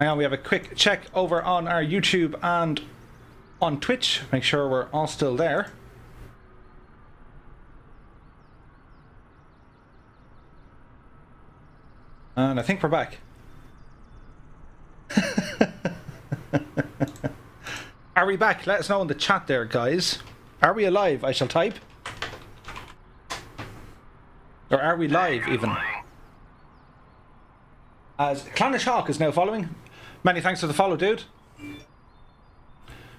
Hang on, we have a quick check over on our YouTube and on Twitch. Make sure we're all still there. And I think we're back. Are we back? Let us know in the chat there, guys. Are we alive? I shall type. Or are we live, even? As Clannish Hawk is now following. Many thanks for the follow, dude.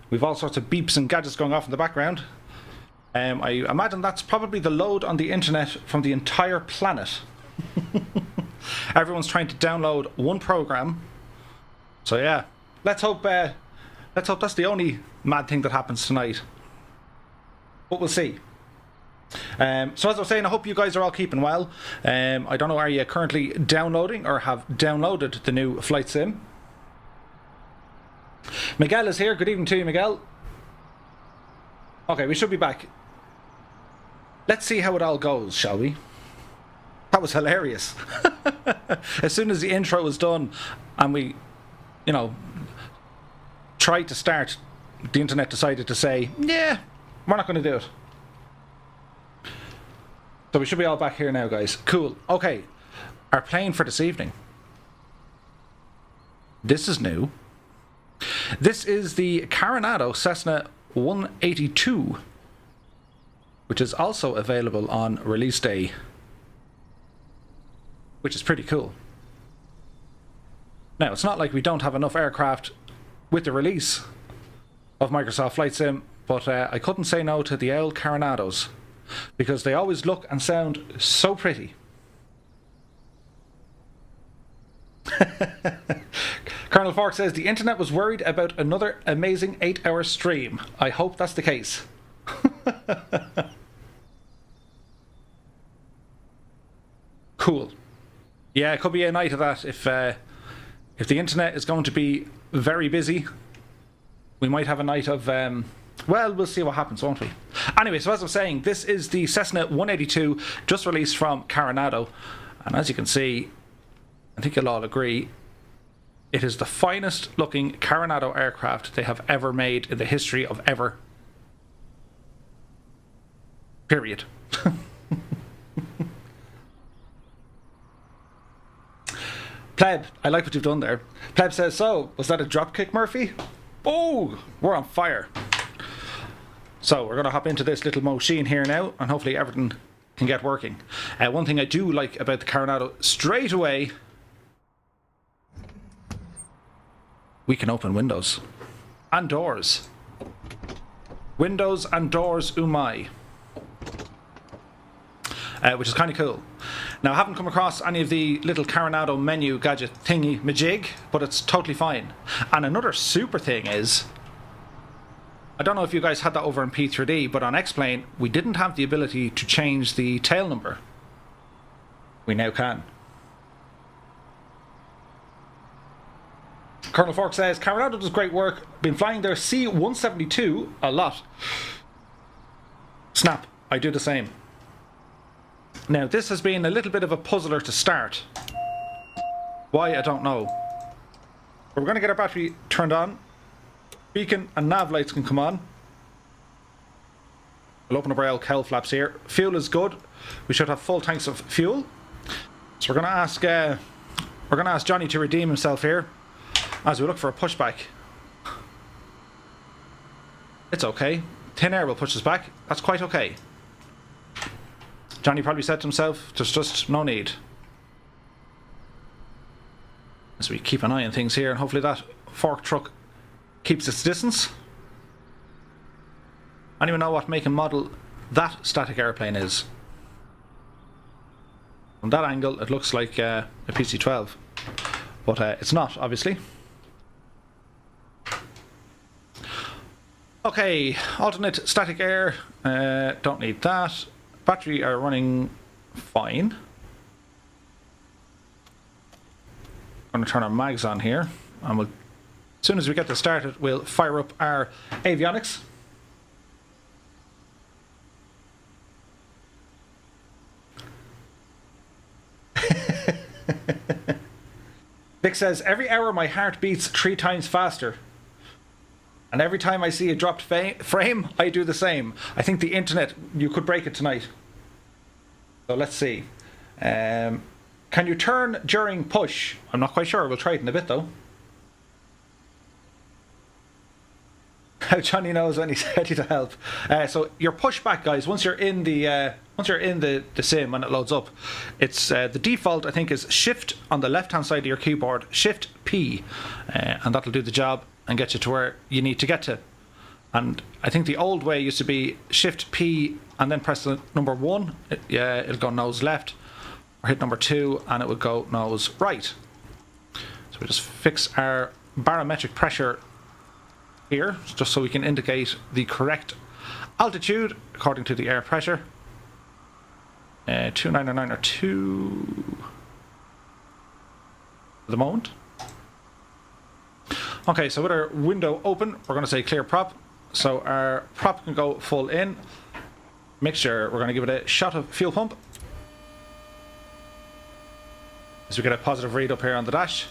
We've all sorts of beeps and gadgets going off in the background. I imagine that's probably the load on the internet from the entire planet. Everyone's trying to download one program. So yeah, let's hope that's the only mad thing that happens tonight. But we'll see. So as I was saying, I hope you guys are all keeping well. I don't know, are you currently downloading or have downloaded the new flight sim? Miguel is here. Good evening to you, Miguel. Okay, we should be back. Let's see how it all goes, shall we? That was hilarious. As soon as the intro was done and we, you know, tried to start, the internet decided to say, yeah, we're not going to do it. So we should be all back here now, guys. Cool. Okay. Our plane for this evening. This is new. This is the Coronado Cessna 182, which is also available on release day, which is pretty cool. Now, it's not like we don't have enough aircraft with the release of Microsoft Flight Sim, but I couldn't say no to the old Coronados, because they always look and sound so pretty. Colonel Fork says, the internet was worried about another amazing 8-hour stream. I hope that's the case. Cool. Yeah, it could be a night of that. If the internet is going to be very busy, we might have a night of... well, we'll see what happens, won't we? Anyway, so as I was saying, this is the Cessna 182, just released from Coronado. And as you can see, I think you'll all agree, it is the finest looking Coronado aircraft they have ever made in the history of ever. Period. Pleb, I like what you've done there. Pleb says, so, was that a dropkick, Murphy? Oh, we're on fire. So, we're going to hop into this little machine here now, and hopefully everything can get working. One thing I do like about the Coronado, straight away, we can open windows and doors. Windows and doors, oh my. Which is kind of cool. Now, I haven't come across any of the little Coronado menu gadget thingy majig, but it's totally fine. And another super thing is, I don't know if you guys had that over in P3D, but on X-Plane, we didn't have the ability to change the tail number. We now can. Colonel Fork says, Coronado does great work. Been flying their C-172 a lot. Snap, I do the same. Now, this has been a little bit of a puzzler to start. Why, I don't know. But we're going to get our battery turned on. Beacon and nav lights can come on. We'll open up our cowl flaps here. Fuel is good. We should have full tanks of fuel. So we're going to ask Johnny to redeem himself here as we look for a pushback. It's okay. Thin air will push us back. That's quite okay. Johnny probably said to himself, there's just no need. As we keep an eye on things here, and hopefully that fork truck keeps its distance. Anyone know what make and model that static airplane is? From that angle, it looks like a PC-12. But it's not, obviously. Okay, alternate static air. Don't need that. Battery are running fine. I'm going to turn our mags on here, and as soon as we get this started, we'll fire up our avionics. Vic says, every hour my heart beats 3 times faster. And every time I see a dropped frame, I do the same. I think the internet, you could break it tonight. So let's see. Can you turn during push? I'm not quite sure. We'll try it in a bit though. How Johnny knows when he's ready to help. So your push back, guys. Once you're in the sim when it loads up, it's the default. I think is Shift on the left-hand side of your keyboard. Shift P, and that'll do the job and get you to where you need to get to. And I think the old way used to be Shift P and then press the number 1. It'll go nose left, or hit number 2 and it would go nose right. So we just fix our barometric pressure here, just so we can indicate the correct altitude according to the air pressure. 299 or 2 at the moment. Okay, so with our window open, we're going to say clear prop. So our prop can go full in. Mixture, we're going to give it a shot of fuel pump. As we get a positive read up here on the dash.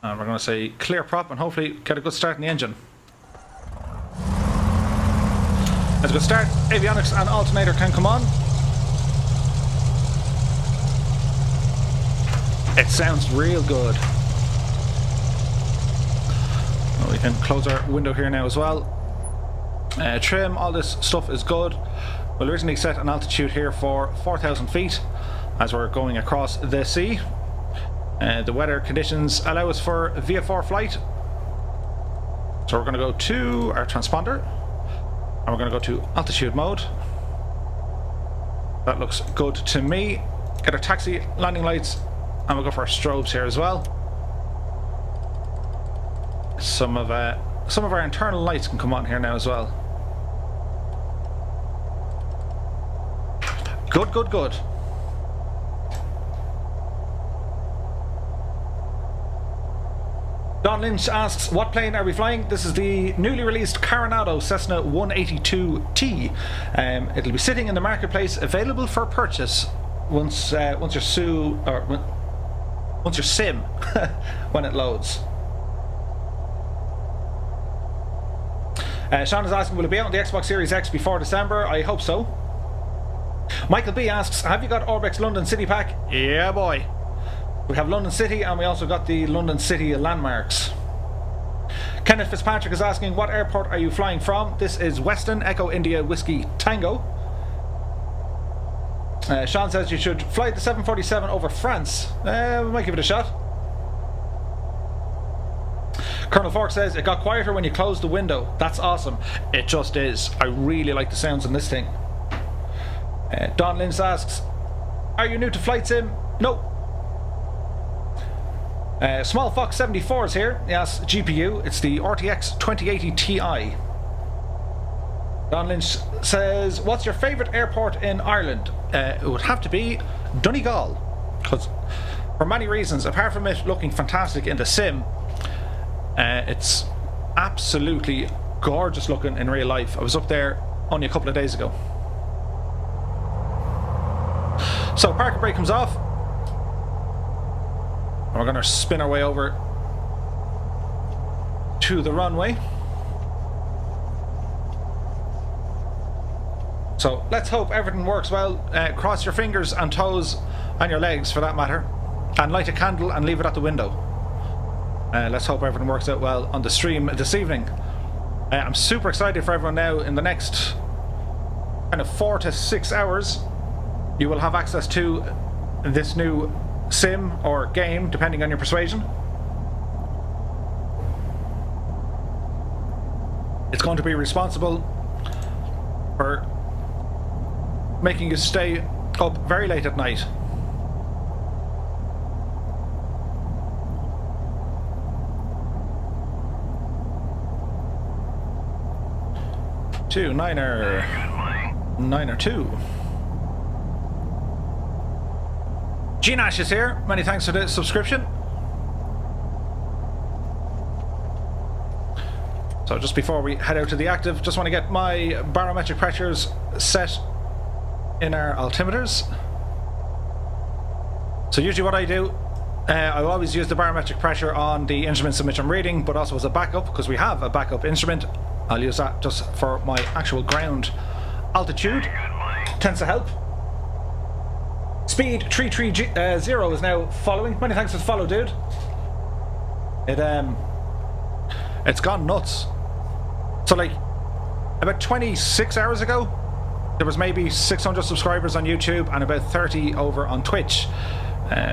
And we're going to say clear prop and hopefully get a good start in the engine. As a good start, avionics and alternator can come on. It sounds real good. We can close our window here now as well. Trim, all this stuff is good. We'll originally set an altitude here for 4,000 feet as we're going across the sea. The weather conditions allow us for a VFR flight. So we're going to go to our transponder and we're going to go to altitude mode. That looks good to me. Get our taxi landing lights and we'll go for our strobes here as well. Some of our internal lights can come on here now as well. Good, good, good. Don Lynch asks, what plane are we flying? This is the newly released Coronado Cessna 182T. It'll be sitting in the marketplace, available for purchase once your sim when it loads. Sean is asking, will it be out on the Xbox Series X before December? I hope so. Michael B asks, have you got Orbex London City Pack? Yeah, boy. We have London City and we also got the London City landmarks. Kenneth Fitzpatrick is asking, what airport are you flying from? This is Weston Echo India Whiskey Tango. Sean says you should fly the 747 over France. We might give it a shot. Colonel Fork says, it got quieter when you closed the window. That's awesome. It just is. I really like the sounds in this thing. Don Lynch asks, are you new to Flight Sim? No. Small Fox 74 is here. Yes, GPU. It's the RTX 2080 Ti. Don Lynch says, what's your favourite airport in Ireland? It would have to be Donegal. Because for many reasons, apart from it looking fantastic in the sim, it's absolutely gorgeous looking in real life. I was up there only a couple of days ago. So parking brake comes off. And we're going to spin our way over to the runway. So let's hope everything works well. Cross your fingers and toes and your legs for that matter. And light a candle and leave it at the window. Let's hope everything works out well on the stream this evening. I'm super excited for everyone now. In the next kind of 4 to 6 hours, you will have access to this new sim or game, depending on your persuasion. It's going to be responsible for making you stay up very late at night. Two, niner 2. G-Nash is here. Many thanks for the subscription. So just before we head out to the active, just want to get my barometric pressures set in our altimeters. So So usually what I do, I always use the barometric pressure on the instruments in which I'm reading, but also as a backup, because we have a backup instrument. I'll use that just for my actual ground altitude. Tends to help. Speed 330 is now following. Many thanks for the follow, dude. It's gone nuts. So like about 26 hours ago, there was maybe 600 subscribers on YouTube and about 30 over on Twitch.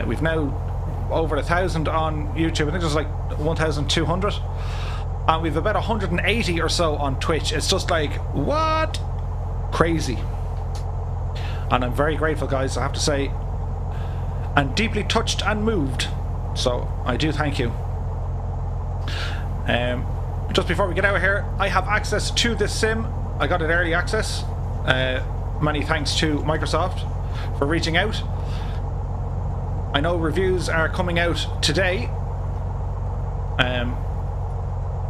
We've now over 1,000 on YouTube. I think there's like 1,200, and we've about 180 or so on Twitch. It's just like, what? Crazy. And I'm very grateful, guys, I have to say, and deeply touched and moved, so I do thank you. Just before we get out of here, I have access to this sim. I got it early access. Many thanks to Microsoft for reaching out. I know reviews are coming out today.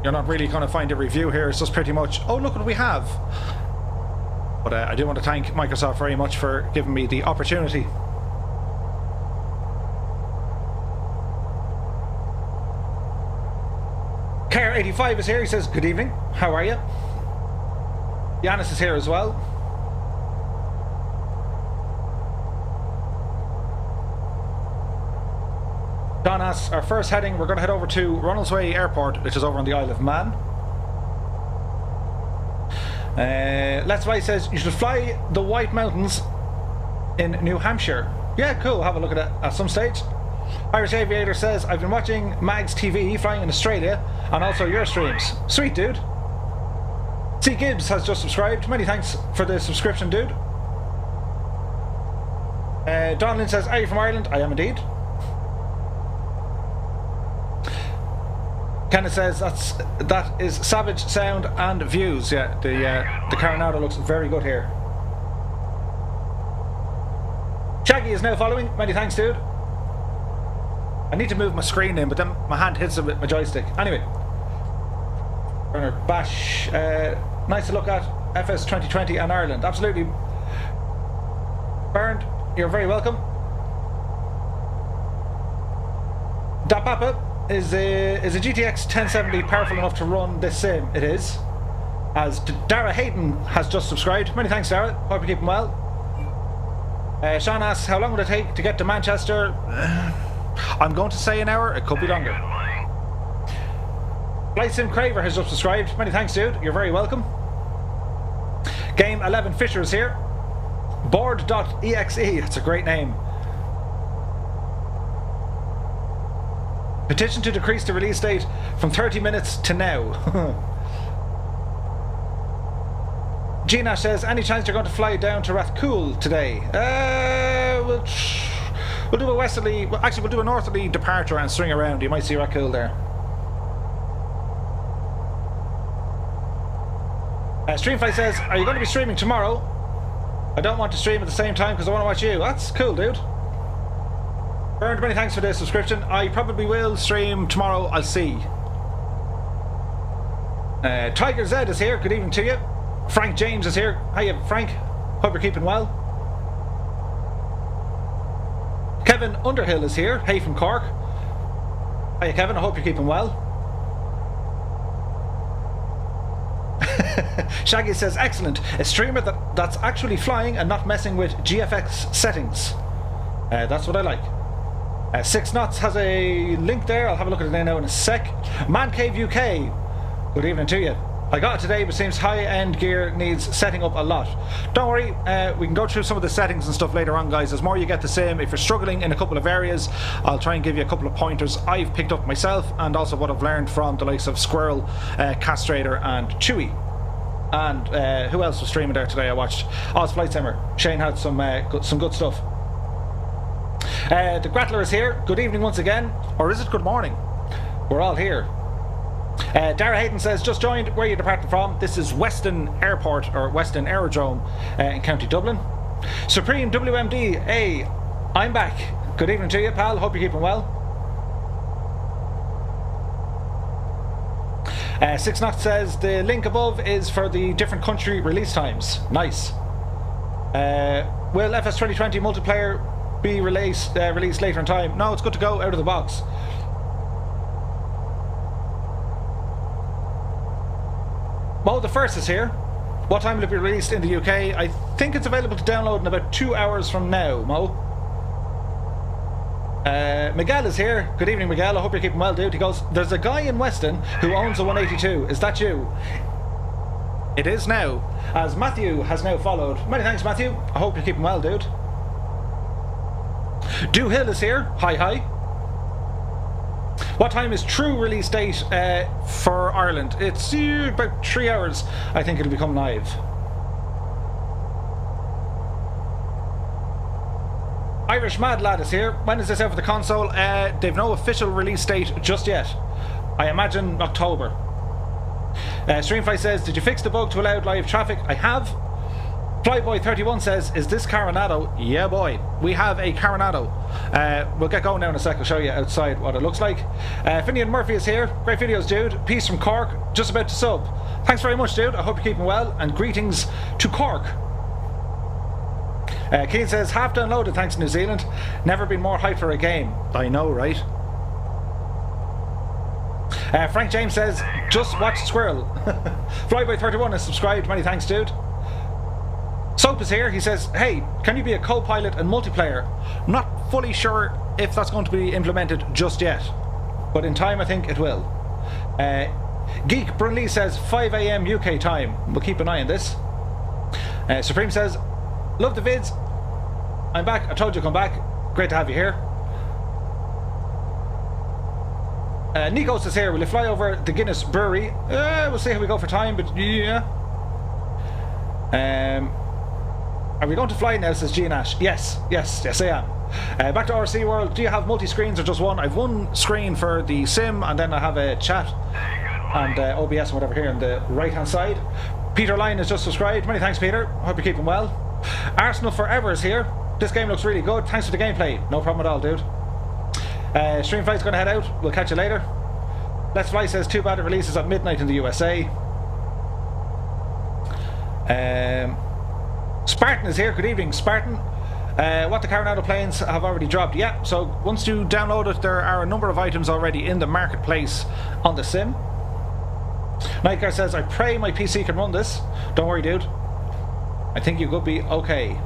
You're not really going to find a review here. It's just pretty much, oh, look what we have. But I do want to thank Microsoft very much for giving me the opportunity. Care85 is here. He says, good evening. How are you? Yanis is here as well. Don asks, our first heading, we're going to head over to Ronaldsway Airport, which is over on the Isle of Man. Let's Fly says, you should fly the White Mountains in New Hampshire. Yeah, cool. Have a look at it at some stage. Irish Aviator says, I've been watching Mag's TV flying in Australia and also your streams. Sweet, dude. C. Gibbs has just subscribed. Many thanks for the subscription, dude. Donlin says, are you from Ireland? I am indeed. Kenneth says that is savage sound and views. Yeah, the Coronado looks very good here. Shaggy is now following. Many thanks, dude. I need to move my screen in, but then my hand hits it with my joystick. Anyway, Burner Bash, nice to look at. FS 2020 and Ireland, absolutely. Bernd, you're very welcome. Da Papa. Is a GTX 1070 powerful enough to run this sim? It is. As Dara Hayden has just subscribed. Many thanks, Dara. Hope you're keeping well. Sean asks, how long will it take to get to Manchester? I'm going to say an hour. It could be longer. Flight Sim Craver has just subscribed. Many thanks, dude. You're very welcome. Game 11 Fisher is here. Board.exe. That's a great name. Petition to decrease the release date from 30 minutes to now. Gina says, any chance you're going to fly down to Rathcoole today? We'll do a westerly, well, actually we'll do a northerly departure and swing around. You might see Rathcoole there. Streamfly says, are you going to be streaming tomorrow? I don't want to stream at the same time because I want to watch you. That's cool, dude. Bernd, many thanks for the subscription. I probably will stream tomorrow, I'll see. Tiger Z is here, good evening to you. Frank James is here. Hiya, Frank. Hope you're keeping well. Kevin Underhill is here. Hey from Cork. Hiya, Kevin. I hope you're keeping well. Shaggy says, excellent. A streamer that's actually flying and not messing with GFX settings. That's what I like. 6 Knots has a link there. I'll have a look at it now in a sec. Man Cave UK, good evening to you. I got it today, but seems high-end gear needs setting up a lot. Don't worry, we can go through some of the settings and stuff later on, guys. As more you get the same, if you're struggling in a couple of areas, I'll try and give you a couple of pointers I've picked up myself, and also what I've learned from the likes of Squirrel, Castrator, and Chewy. And who else was streaming there today? I watched Oz Flight Simmer. Shane had some good stuff. The Grattler is here. Good evening once again. Or is it good morning? We're all here. Dara Hayden says, just joined. Where are you departing from? This is Weston Airport, or Weston Aerodrome in County Dublin. Supreme WMD, hey, I'm back. Good evening to you, pal. Hope you're keeping well. 6 Knots says, the link above is for the different country release times. Nice. Will FS 2020 multiplayer be released later in time. No, it's good to go out of the box. Mo the First is here. What time will it be released in the UK? I think it's available to download in about 2 hours from now, Mo. Miguel is here. Good evening, Miguel. I hope you're keeping well, dude. He goes, there's a guy in Weston who owns a 182. Is that you? It is now, as Matthew has now followed. Many thanks, Matthew. I hope you're keeping well, dude. Do Hill is here. Hi, hi. What time is true release date for Ireland? It's about 3 hours. I think it'll become live. Irish Mad Lad is here. When is this out for the console? They've no official release date just yet. I imagine October. Streamfly says, did you fix the bug to allow live traffic? I have. Flyboy31 says, is this Coronado? Yeah, boy. We have a Coronado. We'll get going now in a sec. I'll show you outside what it looks like. Finian Murphy is here. Great videos, dude. Peace from Cork. Just about to sub. Thanks very much, dude. I hope you're keeping well. And greetings to Cork. Keane says, half downloaded thanks New Zealand. Never been more hyped for a game. I know, right? Frank James says, just watch Squirrel. Flyboy31 is subscribed. Many thanks, dude. Soap is here. He says, hey, can you be a co-pilot and multiplayer? Not fully sure if that's going to be implemented just yet, but in time I think it will. Geek Brunley says 5 AM UK time. We'll keep an eye on this. Supreme says, love the vids. I'm back. I told you to come back. Great to have you here. Nikos is here. Will you fly over the Guinness Brewery? We'll see how we go for time, but yeah. Are we going to fly now, says Gian Ash? Yes I am. Back to RC World. Do you have multi-screens or just one? I've one screen for the sim, and then I have a chat and OBS and whatever here on the right hand side. Peter Lyon is just subscribed. Many thanks, Peter. Hope you're keeping well. Arsenal Forever is here. This game looks really good. Thanks for the gameplay. No problem at all, dude. Streamflight's going to head out. We'll catch you later. Let's Fly says too bad it releases at midnight in the USA. Spartan is here. Good evening, Spartan. What the Coronado planes have already dropped. Yeah, so once you download it, there are a number of items already in the marketplace on the sim. Nightcar says, I pray my PC can run this. Don't worry, dude. I think you could be okay.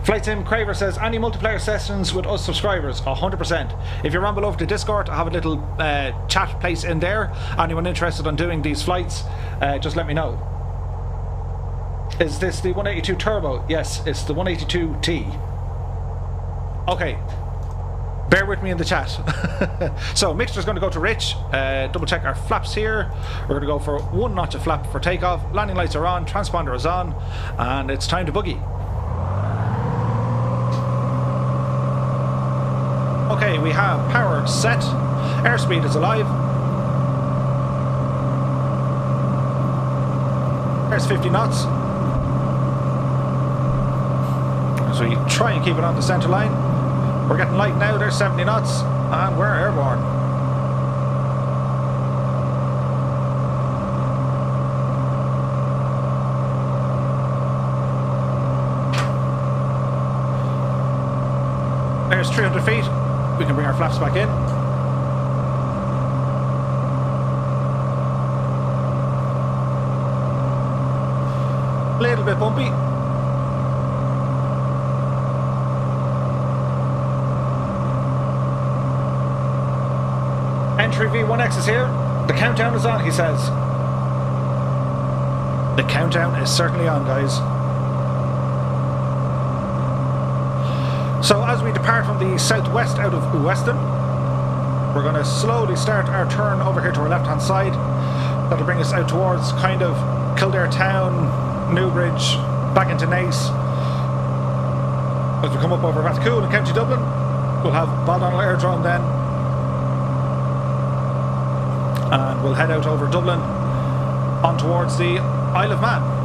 Flight Sim Craver says, any multiplayer sessions with us subscribers? 100%. If you're on below the Discord, I have a little chat place in there. Anyone interested in doing these flights, just let me know. Is this the 182 Turbo? Yes, it's the 182T. Okay. Bear with me in the chat. So, mixture's going to go to Rich. Double check our flaps here. We're going to go for 1 notch of flap for takeoff. Landing lights are on, transponder is on, and it's time to boogie. Okay, we have power set. Airspeed is alive. There's 50 knots. So you try and keep it on the centre line. We're getting light now, there's 70 knots, and we're airborne. There's 300 feet. We can bring our flaps back in. A little bit bumpy. Entry V1X is here. The countdown is on, he says. The countdown is certainly on, guys. So as we depart from the southwest out of Weston, we're going to slowly start our turn over here to our left hand side. That'll bring us out towards kind of Kildare Town, Newbridge, back into Naas. As we come up over Rathcoole and County Dublin, we'll have Baldonnel Aerodrome then. And we'll head out over Dublin on towards the Isle of Man.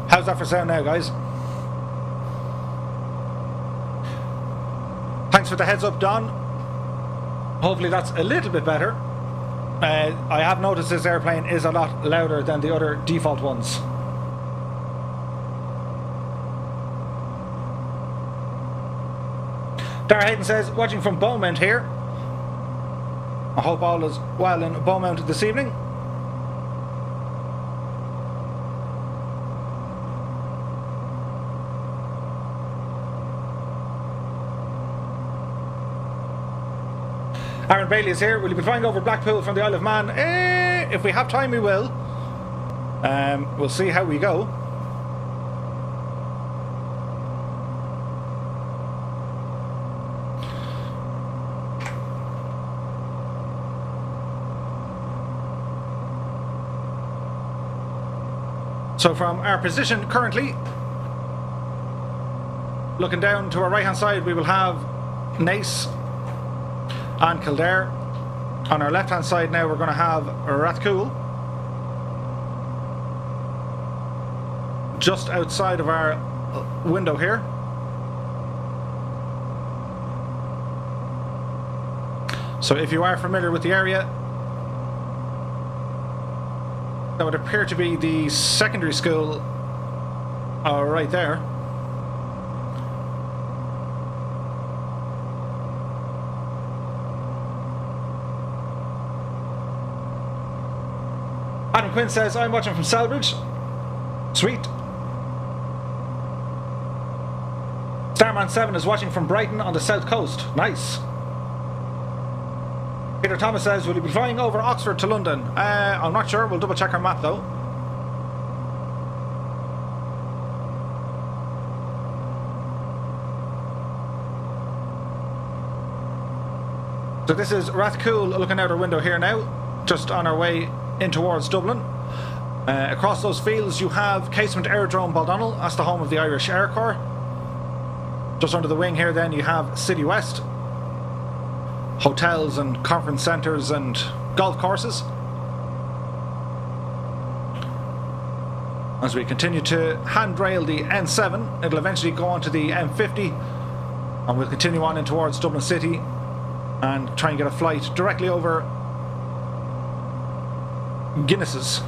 How's that for sound now, guys? Thanks for the heads up, Don. Hopefully that's a little bit better. I have noticed this airplane is a lot louder than the other default ones. Dara Hayden says, watching from Beaumont here. I hope all is well in Beaumont this evening. Aaron Bailey is here. Will you be flying over Blackpool from the Isle of Man? If we have time, we will. We'll see how we go. So from our position currently, looking down to our right hand side, we will have Naas and Kildare. On our left hand side now we're going to have Rathcoole. Just outside of our window here. So if you are familiar with the area, that would appear to be the secondary school right there. Adam Quinn says, I'm watching from Selbridge. Sweet. Starman7 is watching from Brighton on the south coast. Nice. Peter Thomas says, will you be flying over Oxford to London? I'm not sure. We'll double check our map though. So this is Rathcoole looking out our window here now, just on our way in towards Dublin. Across those fields you have Casement Aerodrome Baldonnel. That's the home of the Irish Air Corps. Just under the wing here then you have City West. Hotels and conference centres and golf courses. As we continue to handrail the N7, it'll eventually go on to the M50 and we'll continue on in towards Dublin City and try and get a flight directly over Guinness's.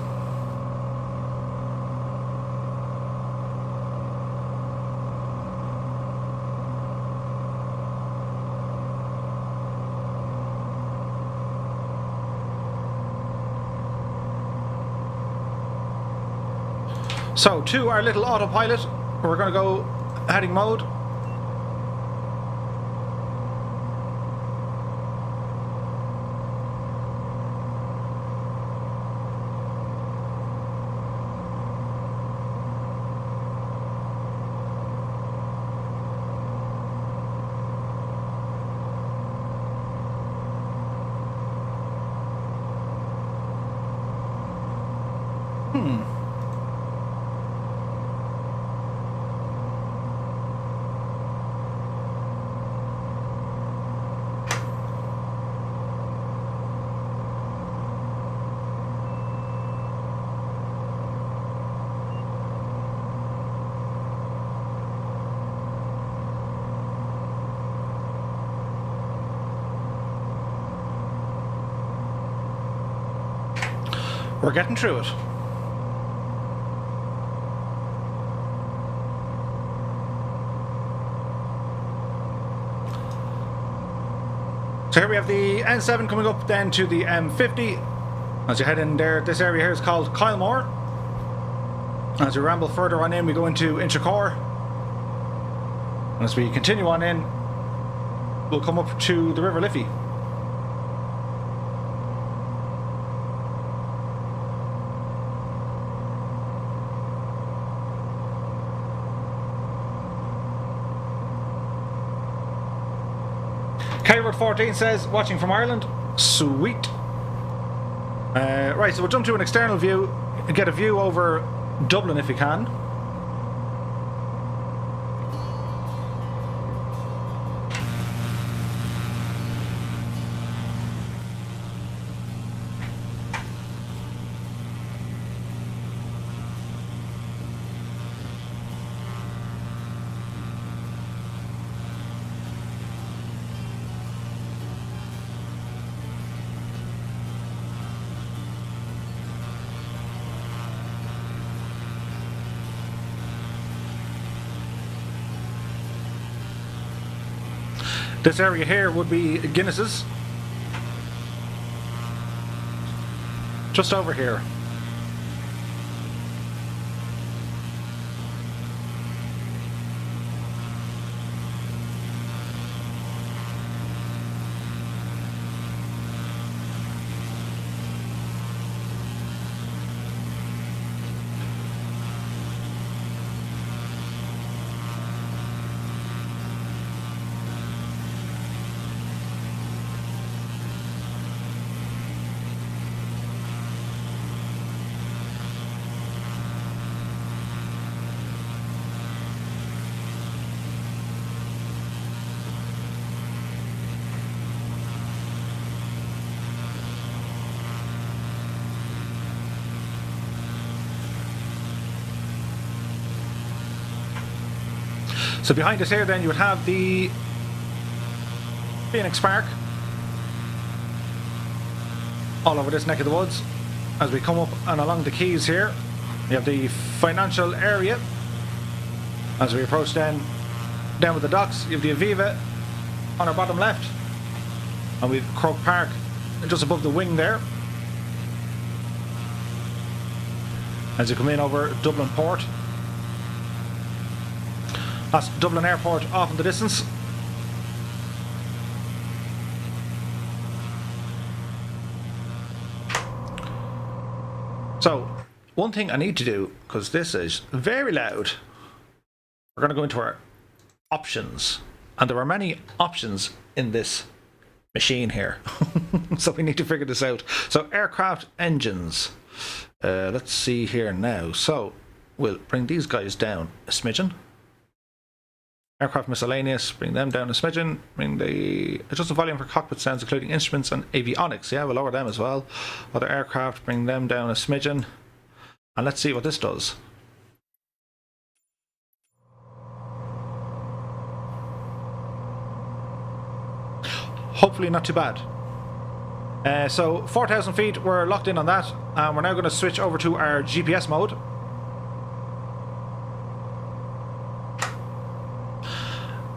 So to our little autopilot, we're going to go heading mode. We're getting through it. So here we have the N7 coming up then to the M50. As you head in there, this area here is called Kylemore. As we ramble further on in, we go into Inchicore. And as we continue on in, we'll come up to the River Liffey. K-Road14 says, watching from Ireland. Sweet. Right, so we'll jump to an external view and get a view over Dublin if we can. This area here would be Guinness's. Just over here. So behind us here then you would have the Phoenix Park all over this neck of the woods. As we come up and along the quays here, you have the financial area. As we approach then down with the docks, you have the Aviva on our bottom left, and we've Croke Park just above the wing there. As you come in over Dublin Port, that's Dublin Airport off in the distance. So, one thing I need to do, because this is very loud, we're going to go into our options. And there are many options in this machine here. So we need to figure this out. So, aircraft engines. Let's see here now. So, we'll bring these guys down a smidgen. Aircraft miscellaneous, bring them down a smidgen. Bring the adjust the volume for cockpit sounds, including instruments and avionics. Yeah, we'll lower them as well. Other aircraft, bring them down a smidgen. And let's see what this does. Hopefully not too bad. So 4,000 feet, we're locked in on that. And we're now going to switch over to our GPS mode.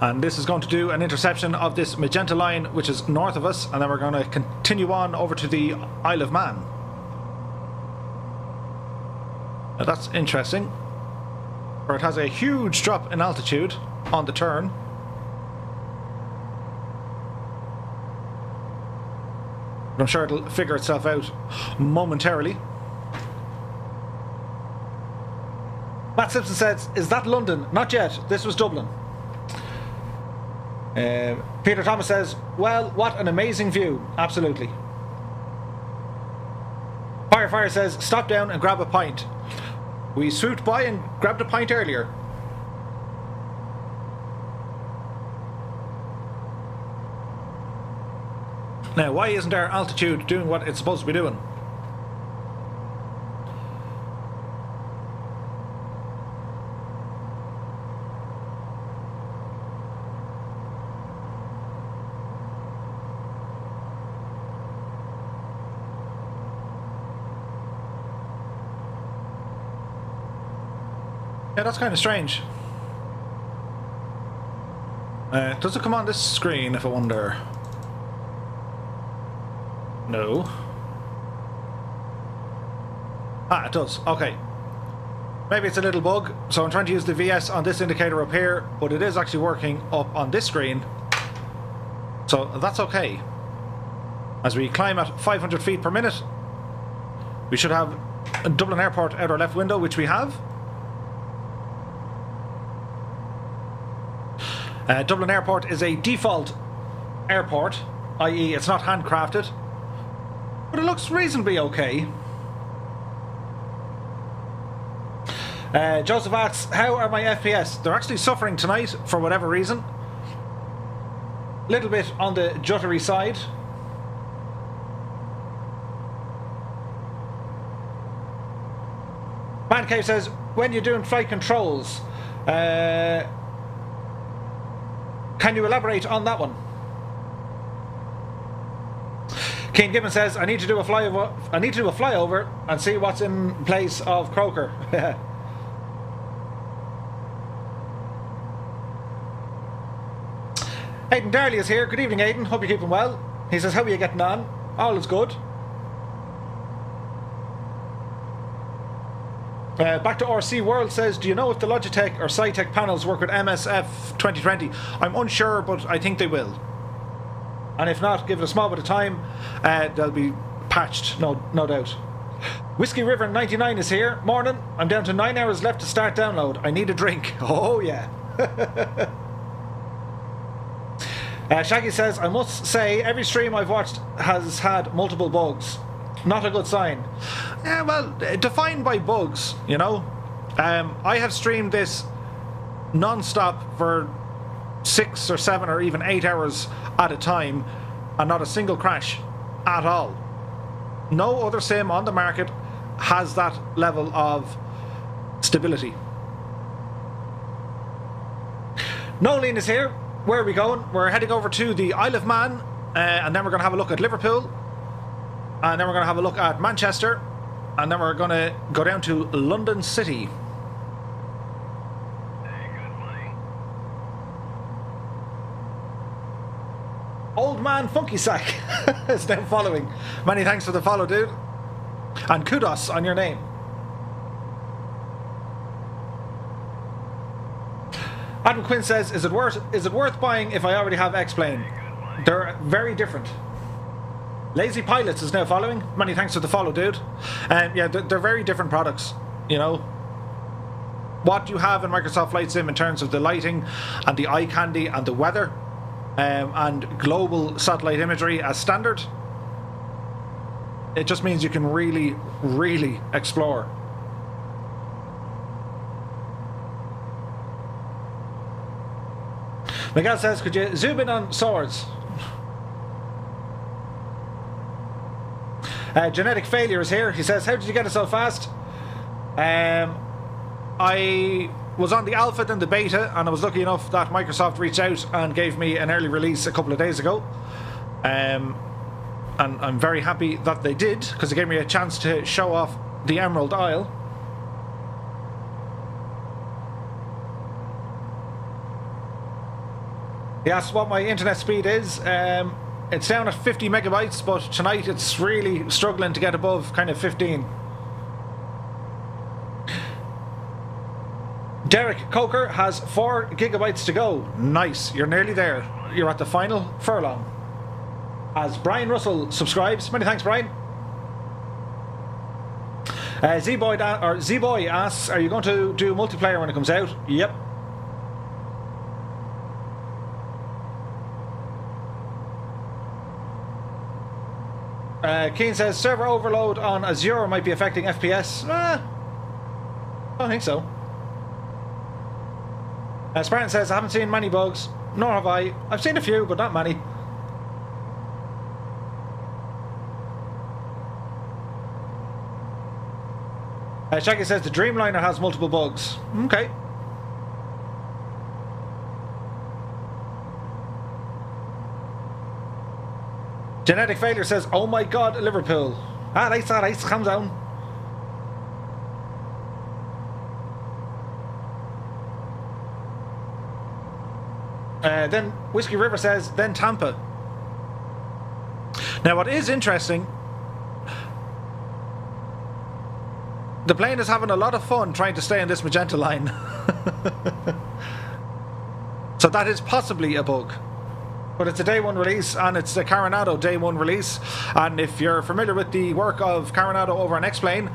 And this is going to do an interception of this magenta line, which is north of us, and then we're going to continue on over to the Isle of Man. Now that's interesting, where it has a huge drop in altitude on the turn. But I'm sure it'll figure itself out momentarily. Matt Simpson says, "Is that London?" Not yet, this was Dublin. Peter Thomas says, "Well, what an amazing view." Absolutely. Fire says, "Stop down and grab a pint." We swooped by and grabbed a pint earlier. Now, why isn't our altitude doing what it's supposed to be doing? Yeah, that's kind of strange. Does it come on this screen, if I wonder? No. Ah, it does. Okay. Maybe it's a little bug. So I'm trying to use the VS on this indicator up here, but it is actually working up on this screen. So that's okay. As we climb at 500 feet per minute, we should have Dublin Airport out our left window, which we have. Dublin Airport is a default airport, i.e. it's not handcrafted, but it looks reasonably okay. Joseph asks, how are my FPS? They're actually suffering tonight for whatever reason. Little bit on the juttery side. Man Cave says, when you're doing flight controls, can you elaborate on that one? Keen Gibbon says, I need to do a flyover and see what's in place of Croker. Aidan Darley is here. Good evening, Aidan. Hope you're keeping well. He says, how are you getting on? All is good. Back to RC World says, do you know if the Logitech or Cytec panels work with MSF 2020? I'm unsure, but I think they will. And if not, give it a small bit of time. They'll be patched, no doubt. Whiskey River 99 is here. Morning. I'm down to 9 hours left to start download. I need a drink. Oh, yeah. Shaggy says, I must say, every stream I've watched has had multiple bugs. Not a good sign. Yeah, well, defined by bugs, you know. I have streamed this non-stop for 6 or 7 or even 8 hours at a time, and not a single crash at all. No other sim on the market has that level of stability. Nolene is here. Where are we going? We're heading over to the Isle of Man, and then we're going to have a look at Liverpool, and then we're going to have a look at Manchester, and then we're going to go down to London City. Old Man Funky Sack is now following. Many thanks for the follow, dude. And kudos on your name. Adam Quinn says, is it worth buying if I already have X-Plane? They're very different. Lazy Pilots is now following. Many thanks for the follow, dude. Yeah, they're very different products, you know. What you have in Microsoft Flight Sim in terms of the lighting and the eye candy and the weather and global satellite imagery as standard, it just means you can really, really explore. Miguel says, could you zoom in on swords? Genetic Failure is here. He says, how did you get it so fast? I was on the alpha then the beta, and I was lucky enough that Microsoft reached out and gave me an early release a couple of days ago. And I'm very happy that they did, because it gave me a chance to show off the Emerald Isle. He asked what my internet speed is. It's down at 50 megabytes, but tonight it's really struggling to get above kind of 15. Derek Coker has 4 gigabytes to go. Nice, you're nearly there. You're at the final furlong. As Brian Russell subscribes, many thanks, Brian. Z-Boy asks, are you going to do multiplayer when it comes out? Yep. Keen says server overload on Azure might be affecting FPS. I don't think so. Spartan says I haven't seen many bugs, nor have I. I've seen a few, but not many. Shaggy says the Dreamliner has multiple bugs. Okay. Genetic Failure says, oh my god, Liverpool. Alright, calm down. Then Whiskey River says, then Tampa. Now what is interesting, the plane is having a lot of fun trying to stay in this magenta line. So that is possibly a bug. But it's a day one release, and it's the Coronado day one release. And if you're familiar with the work of Coronado over on X-Plane,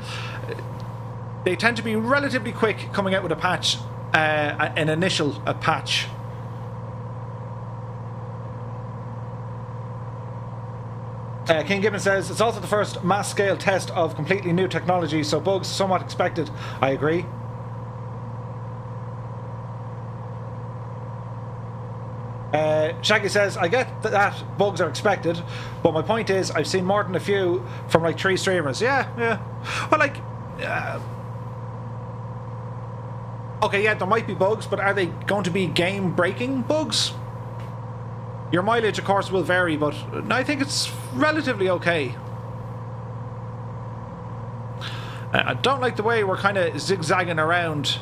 they tend to be relatively quick coming out with a patch, an initial patch. King Gibbon says, it's also the first mass-scale test of completely new technology, so bugs somewhat expected. I agree. Shaggy says, I get that bugs are expected, but my point is I've seen more than a few from like 3 streamers. Yeah. Well, like, okay, yeah, there might be bugs, but are they going to be game-breaking bugs? Your mileage, of course, will vary, but I think it's relatively okay. I don't like the way we're kind of zigzagging around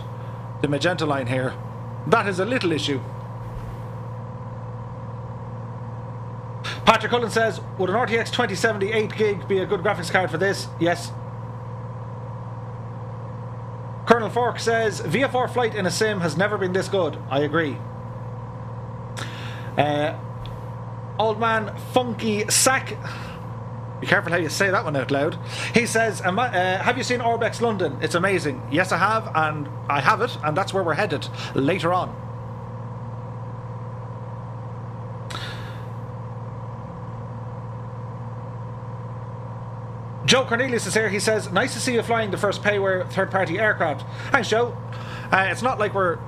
the magenta line here. That is a little issue. Patrick Cullen says, would an RTX 2070 8 gig be a good graphics card for this? Yes. Colonel Fork says, VFR flight in a sim has never been this good. I agree. Old man Funky Sack, be careful how you say that one out loud. He says, have you seen Orbex London? It's amazing. Yes, I have, and I have it, and that's where we're headed later on. Joe Cornelius is here. He says, nice to see you flying the first payware third-party aircraft. Thanks, Joe. It's not like we're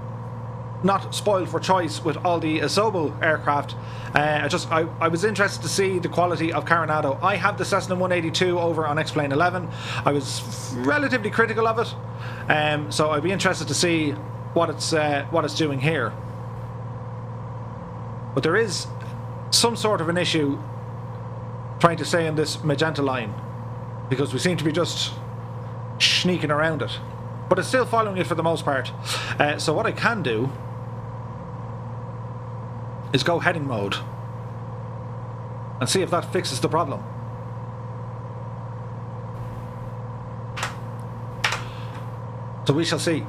not spoiled for choice with all the Asobo aircraft. I was interested to see the quality of Coronado. I have the Cessna 182 over on X-Plane 11. I was relatively critical of it, so I'd be interested to see what it's doing here. But there is some sort of an issue trying to stay in this magenta line, because we seem to be just sneaking around it. But it's still following it for the most part. So what I can do is go heading mode and see if that fixes the problem. So we shall see.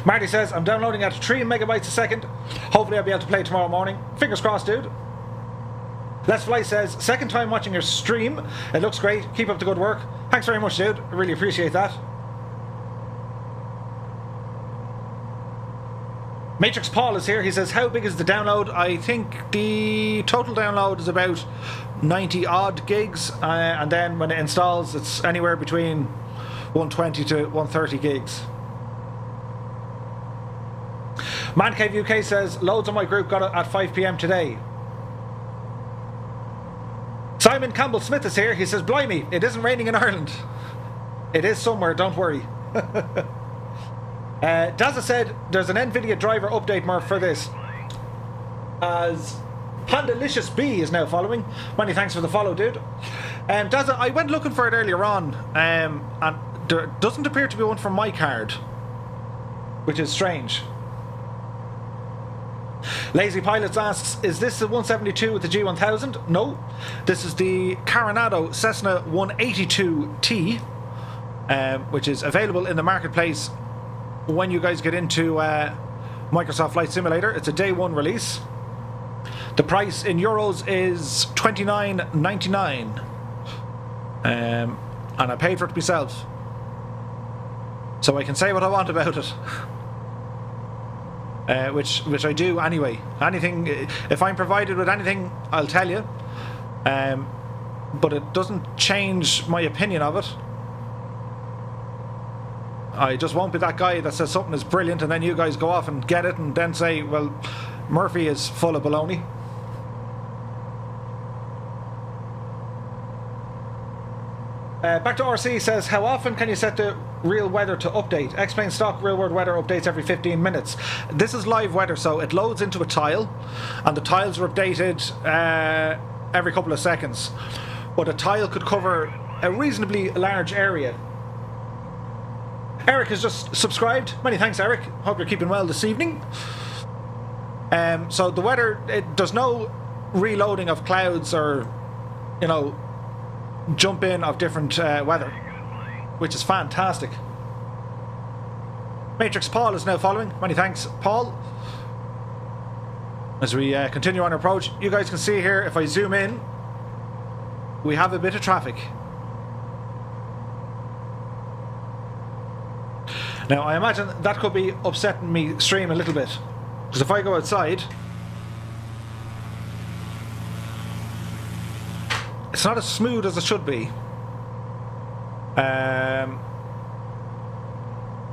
Marty says, I'm downloading at 3 megabytes a second. Hopefully I'll be able to play tomorrow morning. Fingers crossed, dude. Let's Fly says, second time watching your stream. It looks great. Keep up the good work. Thanks very much, dude. I really appreciate that. Matrix Paul is here. He says, how big is the download? I think the total download is about 90 odd gigs. And then when it installs, it's anywhere between 120 to 130 gigs. Man Cave UK says, loads of my group got it at 5 PM today. Simon Campbell Smith is here. He says, blimey, it isn't raining in Ireland. It is somewhere, don't worry. Dazza said, there's an NVIDIA driver update more for this. As Pandalicious B is now following. Many thanks for the follow, dude. Dazza, I went looking for it earlier on, and there doesn't appear to be one for my card, which is strange. Lazy Pilots asks, is this the 172 with the G1000? No, this is the Coronado Cessna 182T, which is available in the marketplace when you guys get into Microsoft Flight Simulator. It's a day one release. The price in euros is $29.99, and I paid for it myself, so I can say what I want about it. Which I do anyway. Anything, if I'm provided with anything, I'll tell you. But it doesn't change my opinion of it. I just won't be that guy that says something is brilliant and then you guys go off and get it and then say, well, Murphy is full of baloney. Back to RC says, how often can you set the real weather to update? X-Plane stock real world weather updates every 15 minutes. This is live weather, so it loads into a tile and the tiles are updated every couple of seconds. But a tile could cover a reasonably large area. Eric has just subscribed. Many thanks, Eric. Hope you're keeping well this evening. So the weather, there's no reloading of clouds or, you know, jump in of different weather, which is fantastic. Matrix Paul is now following. Many thanks, Paul. As we continue on our approach, you guys can see here, if I zoom in, we have a bit of traffic. Now, I imagine that could be upsetting me stream a little bit, because if I go outside, it's not as smooth as it should be.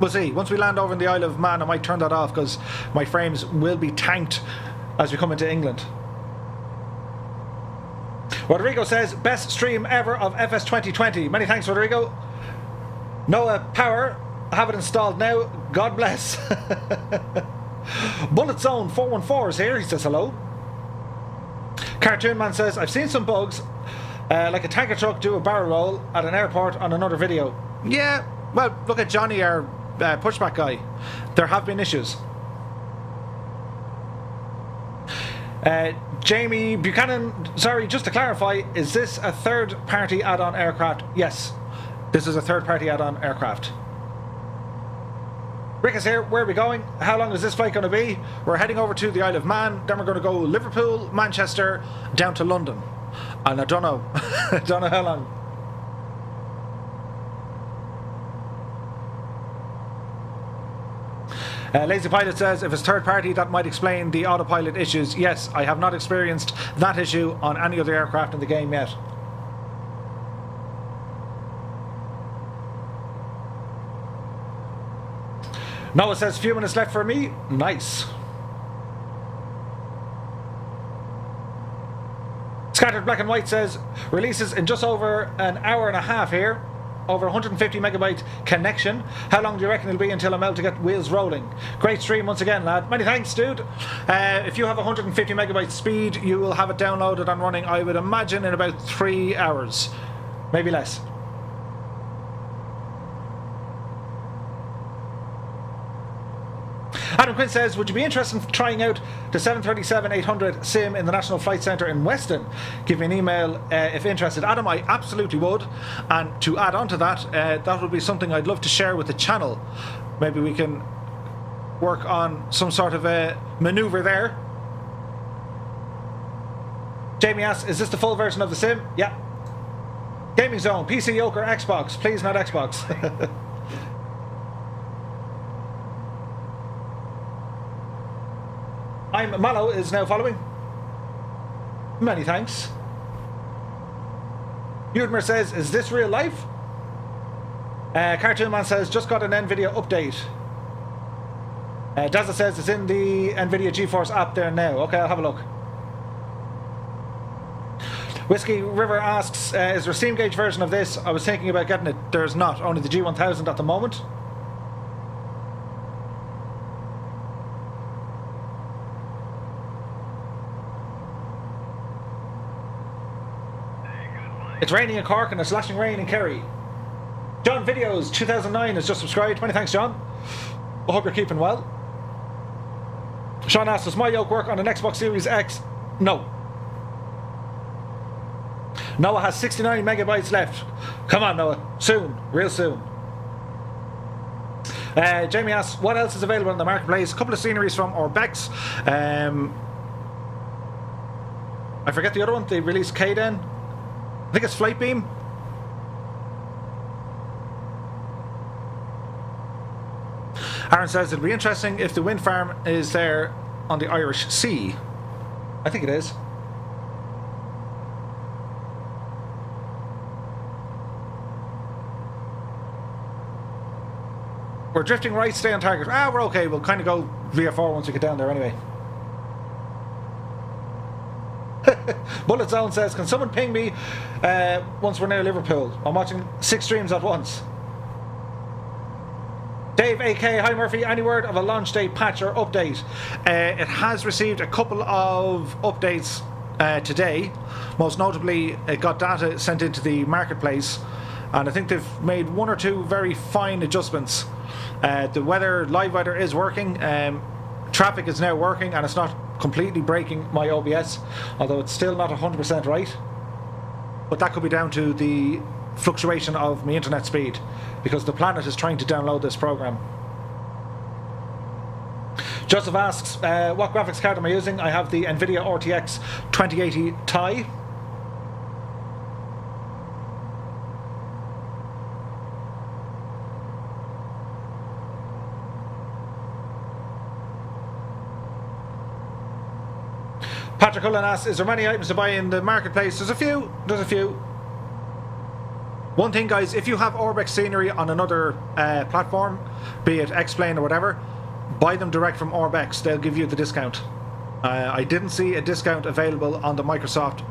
We'll see. Once we land over in the Isle of Man, I might turn that off because my frames will be tanked as we come into England. Rodrigo says, best stream ever of FS 2020. Many thanks, Rodrigo. Noah Power, I have it installed now. God bless. Bullet Zone 414 is here. He says hello. Cartoon Man says, I've seen some bugs. Like a tanker truck do a barrel roll at an airport on another video. Yeah, well, look at Johnny, our pushback guy. There have been issues. Jamie Buchanan, sorry, just to clarify, is this a third-party add-on aircraft? Yes, this is a third-party add-on aircraft. Rick is here. Where are we going? How long is this flight going to be? We're heading over to the Isle of Man. Then we're going to go Liverpool, Manchester, down to London. And I don't know. I don't know how long. Lazy Pilot says, if it's third party, that might explain the autopilot issues. Yes, I have not experienced that issue on any other aircraft in the game yet. Noah says, few minutes left for me. Nice. Scattered Black and White says, releases in just over an hour and a half here. Over 150 megabyte connection. How long do you reckon it'll be until I'm able to get wheels rolling? Great stream once again, lad. Many thanks, dude. If you have 150 megabyte speed, you will have it downloaded and running, I would imagine, in about 3 hours. Maybe less. Adam Quinn says, would you be interested in trying out the 737-800 sim in the National Flight Centre in Weston? Give me an email if interested. Adam, I absolutely would. And to add on to that, that would be something I'd love to share with the channel. Maybe we can work on some sort of a manoeuvre there. Jamie asks, is this the full version of the sim? Yeah. Gaming Zone, PC, Yoke or Xbox? Please not Xbox. I'm Mallow is now following. Many thanks. Udmer says, is this real life? Cartoon Man says, just got an NVIDIA update. Dazza says it's in the NVIDIA GeForce app there now. Okay, I'll have a look. Whiskey River asks, is there a steam gauge version of this? I was thinking about getting it. There's not. Only the G1000 at the moment. It's raining in Cork and it's lashing rain in Kerry. John Videos 2009 has just subscribed. Many thanks, John. I hope you're keeping well. Sean asks, does my yoke work on an Xbox Series X? No. Noah has 69 megabytes left. Come on, Noah. Soon. Real soon. Jamie asks, what else is available on the marketplace? A couple of sceneries from Orbex. I forget the other one. They released Kaden. I think it's Flight Beam. Aaron says it'd be interesting if the wind farm is there on the Irish Sea. I think it is. We're drifting right, stay on target. Ah, we're okay. We'll kind of go VFR once we get down there anyway. Bullet Zone says, can someone ping me once we're near Liverpool? I'm watching 6 streams at once. Dave AK, hi Murphy, any word of a launch date patch or update? It has received a couple of updates today. Most notably, it got data sent into the marketplace, and I think they've made 1 or 2 very fine adjustments. The weather, live weather is working. Traffic is now working, and it's not completely breaking my OBS, although it's still not 100% right. But that could be down to the fluctuation of my internet speed, because the planet is trying to download this program. Joseph asks, what graphics card am I using? I have the NVIDIA RTX 2080 Ti. Patrick Cullen asks, is there many items to buy in the marketplace? There's a few. There's a few. One thing, guys, if you have Orbex scenery on another platform, be it X-Plane or whatever, buy them direct from Orbex. They'll give you the discount. I didn't see a discount available on the Microsoft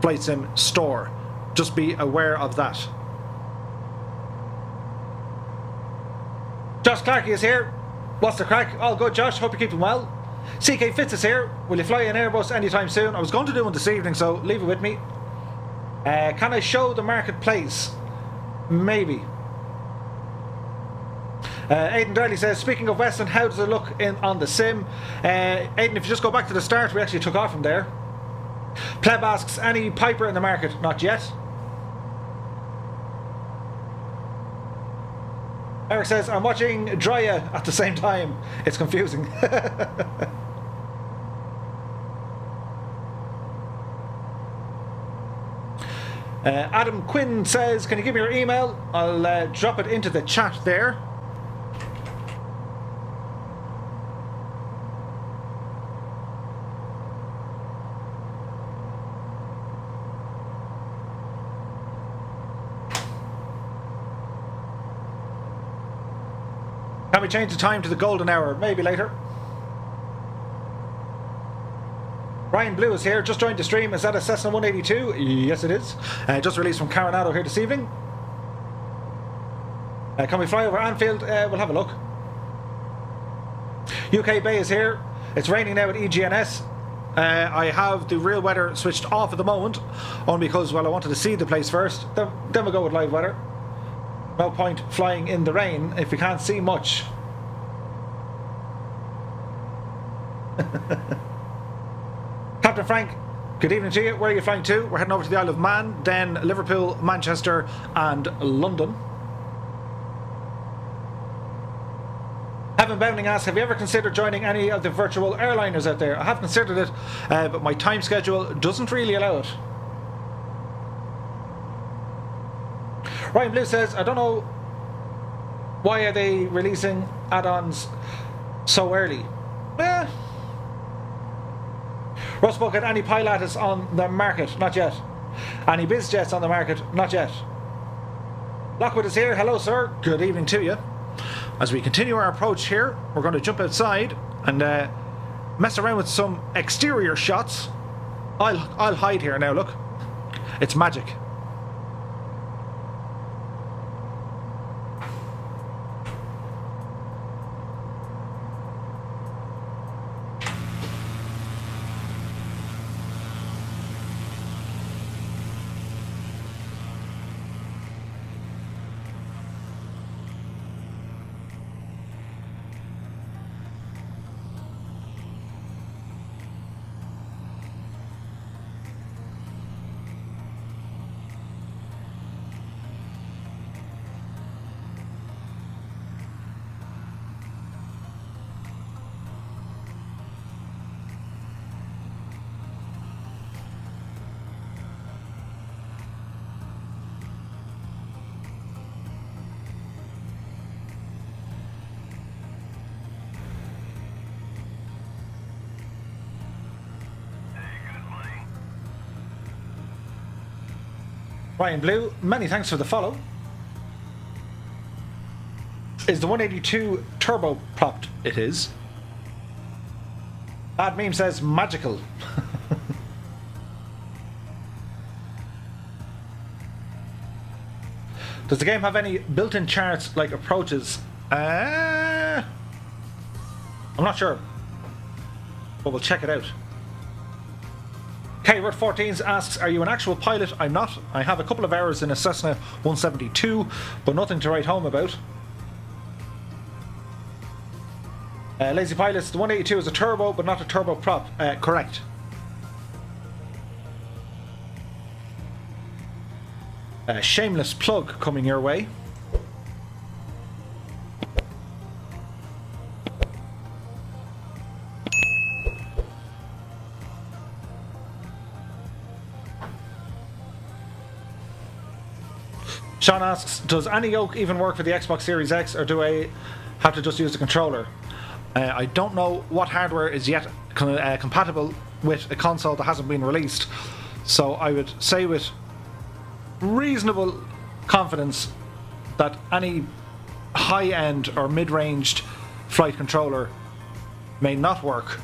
Flight Sim store. Just be aware of that. Josh Clarkey is here. What's the crack? All good, Josh. Hope you're keeping well. CK Fitz is here. Will you fly an Airbus anytime soon? I was going to do one this evening, so leave it with me. Can I show the marketplace? Maybe. Aidan Darley says, speaking of Westland, how does it look on the sim? Aidan, if you just go back to the start, we actually took off from there. Pleb asks, any Piper in the market? Not yet. Eric says, I'm watching Drya at the same time. It's confusing. Adam Quinn says, can you give me your email? I'll drop it into the chat there. Can we change the time to the golden hour? Maybe later. Ryan Blue is here, just joined the stream. Is that a Cessna 182? Yes, it is. Just released from Coronado here this evening. Can we fly over Anfield? We'll have a look. UK Bay is here. It's raining now at EGNS. I have the real weather switched off at the moment, only because, well, I wanted to see the place first. Then we'll go with live weather. No point flying in the rain if we can't see much. Captain Frank, good evening to you. Where are you flying to? We're heading over to the Isle of Man, then Liverpool, Manchester and London. Heaven Bounding asks, have you ever considered joining any of the virtual airliners out there? I have considered it, but my time schedule doesn't really allow it. Ryan Blue says, I don't know why are they releasing add-ons so early. Russ Bucket, any Pilatus on the market? Not yet. Any BizJets on the market? Not yet. Lockwood is here. Hello, sir. Good evening to you. As we continue our approach here, we're going to jump outside and mess around with some exterior shots. I'll hide here now, look. It's magic. Ryan Blue, many thanks for the follow. Is the 182 turbo propped? It is. Bad Meme says magical. Does the game have any built-in charts like approaches? I'm not sure, but we'll check it out. K-Rut 14s asks, are you an actual pilot? I'm not. I have a couple of hours in a Cessna 172, but nothing to write home about. Lazy Pilots, the 182 is a turbo, but not a turbo prop. Correct. Shameless plug coming your way. Sean asks, does any yoke even work for the Xbox Series X, or do I have to just use the controller? I don't know what hardware is yet compatible with a console that hasn't been released, so I would say with reasonable confidence that any high-end or mid-ranged flight controller may not work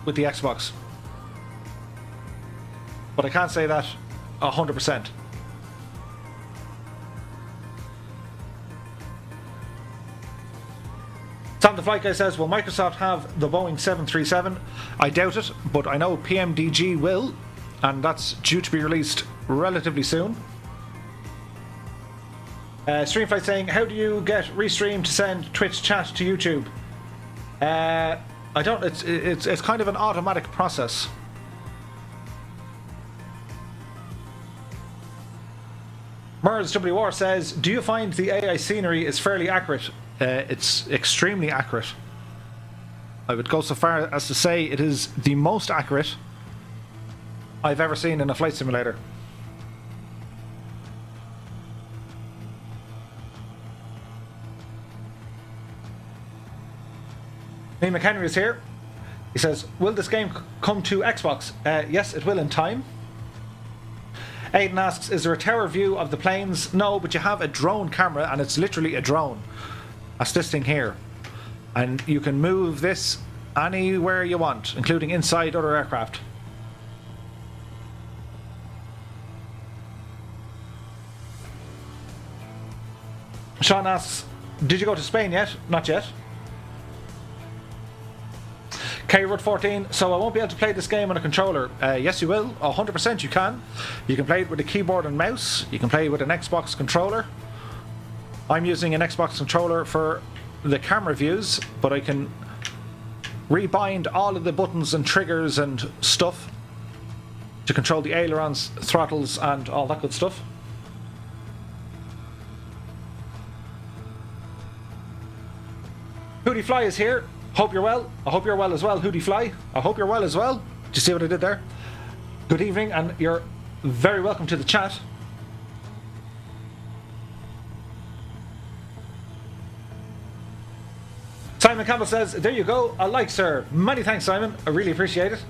with the Xbox. But I can't say that 100%. Sam the Flight Guy says, will Microsoft have the Boeing 737? I doubt it, but I know PMDG will, and that's due to be released relatively soon. Streamflight saying, how do you get Restream to send Twitch chat to YouTube? I don't. It's kind of an automatic process. Mers WR says, do you find the AI scenery is fairly accurate? It's extremely accurate. I would go so far as to say it is the most accurate I've ever seen in a flight simulator. Neil McHenry is here. He says, will this game come to Xbox? Yes, it will in time. Aiden asks, is there a tower view of the planes? No, but you have a drone camera, and it's literally a drone. That's this thing here. And you can move this anywhere you want, including inside other aircraft. Sean asks, did you go to Spain yet? Not yet. KRUT14, so I won't be able to play this game on a controller. Yes, you will. 100% you can. You can play it with a keyboard and mouse. You can play it with an Xbox controller. I'm using an Xbox controller for the camera views, but I can rebind all of the buttons and triggers and stuff to control the ailerons, throttles, and all that good stuff. Hootie Fly is here. Hope you're well. I hope you're well as well, Hootie Fly. I hope you're well as well. Did you see what I did there? Good evening, and you're very welcome to the chat. Simon Campbell says, there you go. I like, sir. Many thanks, Simon. I really appreciate it.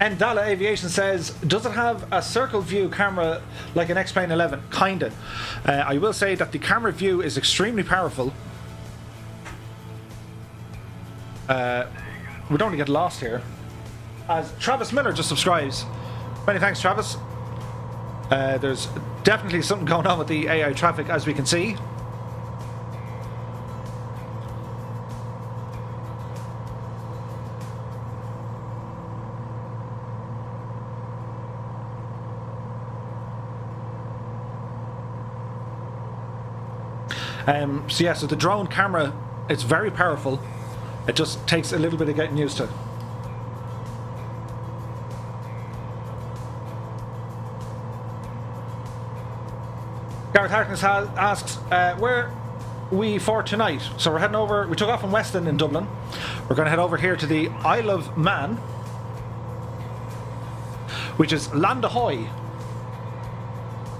Endala Aviation says, does it have a circle view camera like an X-Plane 11? Kinda. I will say that the camera view is extremely powerful. We don't want to get lost here. As Travis Miller just subscribes. Many thanks, Travis. There's definitely something going on with the AI traffic, as we can see. So the drone camera, it's very powerful. It just takes a little bit of getting used to. Gareth Harkness asks, where we for tonight? So we're heading over, we took off from Weston in Dublin. We're going to head over here to the Isle of Man, which is Landahoy.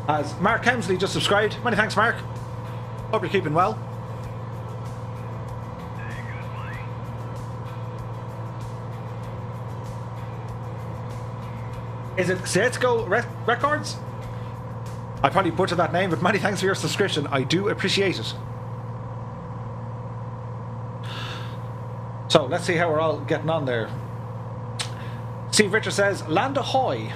As Mark Hemsley just subscribed. Many thanks, Mark. Hope you're keeping well. Is it Setsko Records? I probably butchered that name, but many thanks for your subscription. I do appreciate it. So let's see how we're all getting on there. Steve Richard says, Land Ahoy.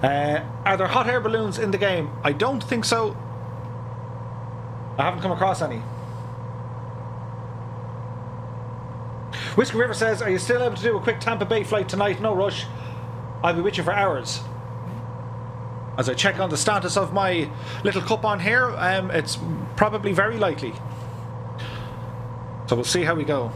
Are there hot air balloons in the game? I don't think so. I haven't come across any. Whiskey River says, are you still able to do a quick Tampa Bay flight tonight? No rush. I'll be with you for hours. As I check on the status of my little cup on here, it's probably very likely. So we'll see how we go.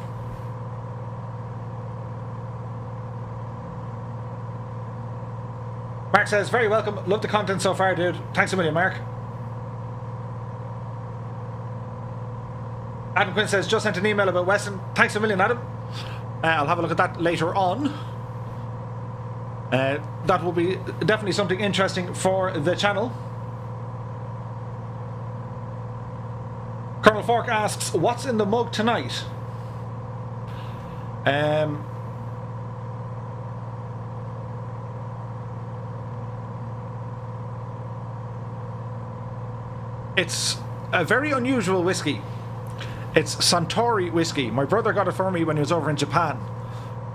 Mark says, very welcome. Love the content so far, dude. Thanks a million, Mark. Adam Quinn says, just sent an email about Weston. Thanks a million, Adam. I'll have a look at that later on. That will be definitely something interesting for the channel. Colonel Fork asks, what's in the mug tonight? It's a very unusual whiskey. It's Suntory whiskey. My brother got it for me when he was over in Japan.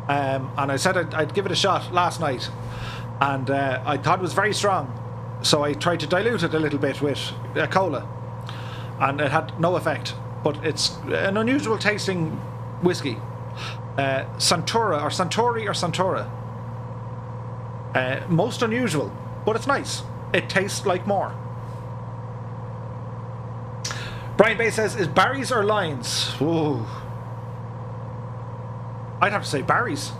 And I said I'd give it a shot last night. And I thought it was very strong. So I tried to dilute it a little bit with a cola. And it had no effect. but it's an unusual tasting whiskey. Santora, or Santori, or Santora. Most unusual, but it's nice. It tastes like more. Brian Bay says, is Barry's or Lines? Ooh. I'd have to say Barry's.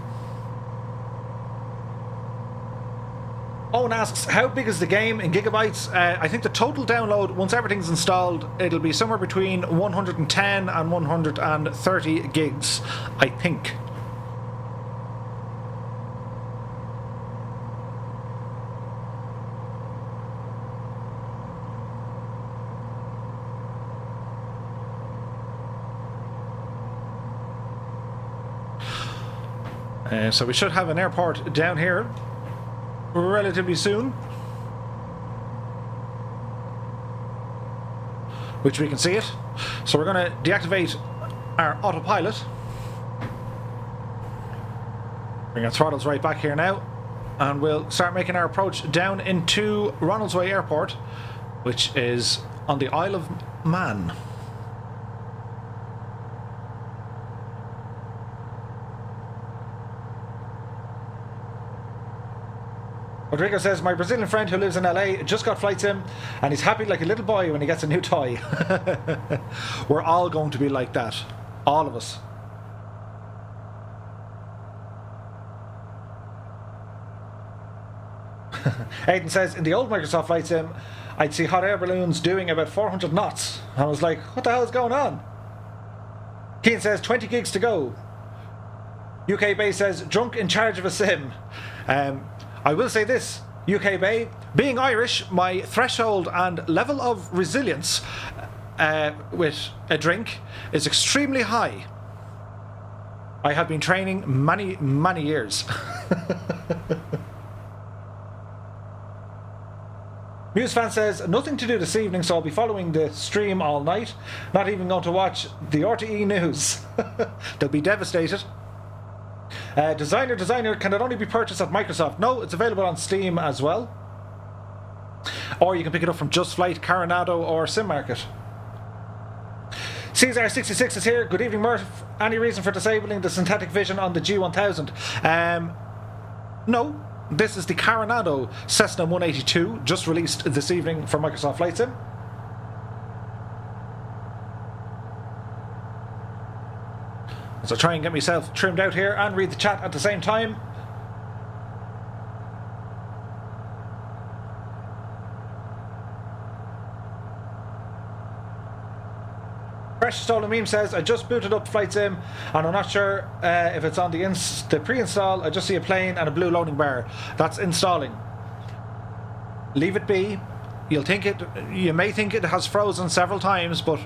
Owen asks, how big is the game in gigabytes? I think the total download, once everything's installed, it'll be somewhere between 110 and 130 gigs, I think. So we should have an airport down here relatively soon, which we can see it. So we're going to deactivate our autopilot, bring our throttles right back here now, and we'll start making our approach down into Ronaldsway Airport, which is on the Isle of Man. Rodrigo says, my Brazilian friend who lives in LA just got flight sim and he's happy like a little boy when he gets a new toy. We're all going to be like that. All of us. Aidan says, in the old Microsoft flight sim, I'd see hot air balloons doing about 400 knots. I was like, what the hell is going on? Keane says, 20 gigs to go. UK Bay says, drunk in charge of a sim. I will say this, UK Bay, being Irish, my threshold and level of resilience with a drink is extremely high. I have been training many, many years. Musefan says, nothing to do this evening, so I'll be following the stream all night. Not even going to watch the RTE news. They'll be devastated. Designer, can it only be purchased at Microsoft? No, it's available on Steam as well. Or you can pick it up from Just Flight, Coronado, or Sim Market. Caesar66 is here. Good evening, Murph. Any reason for disabling the synthetic vision on the G1000? No. This is the Coronado Cessna 182, just released this evening for Microsoft Flight Sim. So try and get myself trimmed out here and read the chat at the same time. Fresh Stolen Meme says, I just booted up Flight Sim and I'm not sure if it's on the pre-install. I just see a plane and a blue loading bar. That's installing. Leave it be. You may think it has frozen several times, but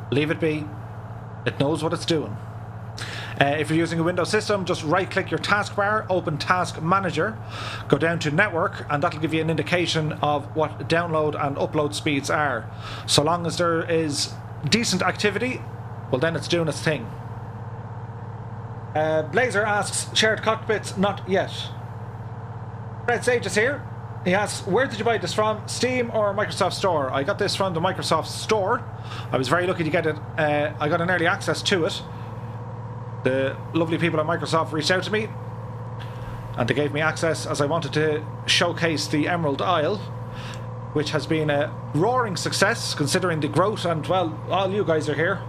leave it be. It knows what it's doing. If you're using a Windows system, just right-click your taskbar, open Task Manager, go down to Network, and that'll give you an indication of what download and upload speeds are. So long as there is decent activity, well then it's doing its thing. Blazer asks, shared cockpits, not yet. Red Sage is here. He asks, where did you buy this from? Steam or Microsoft Store? I got this from the Microsoft Store. I was very lucky to get it. I got an early access to it. The lovely people at Microsoft reached out to me and they gave me access as I wanted to showcase the Emerald Isle, which has been a roaring success considering the growth, and well, all you guys are here.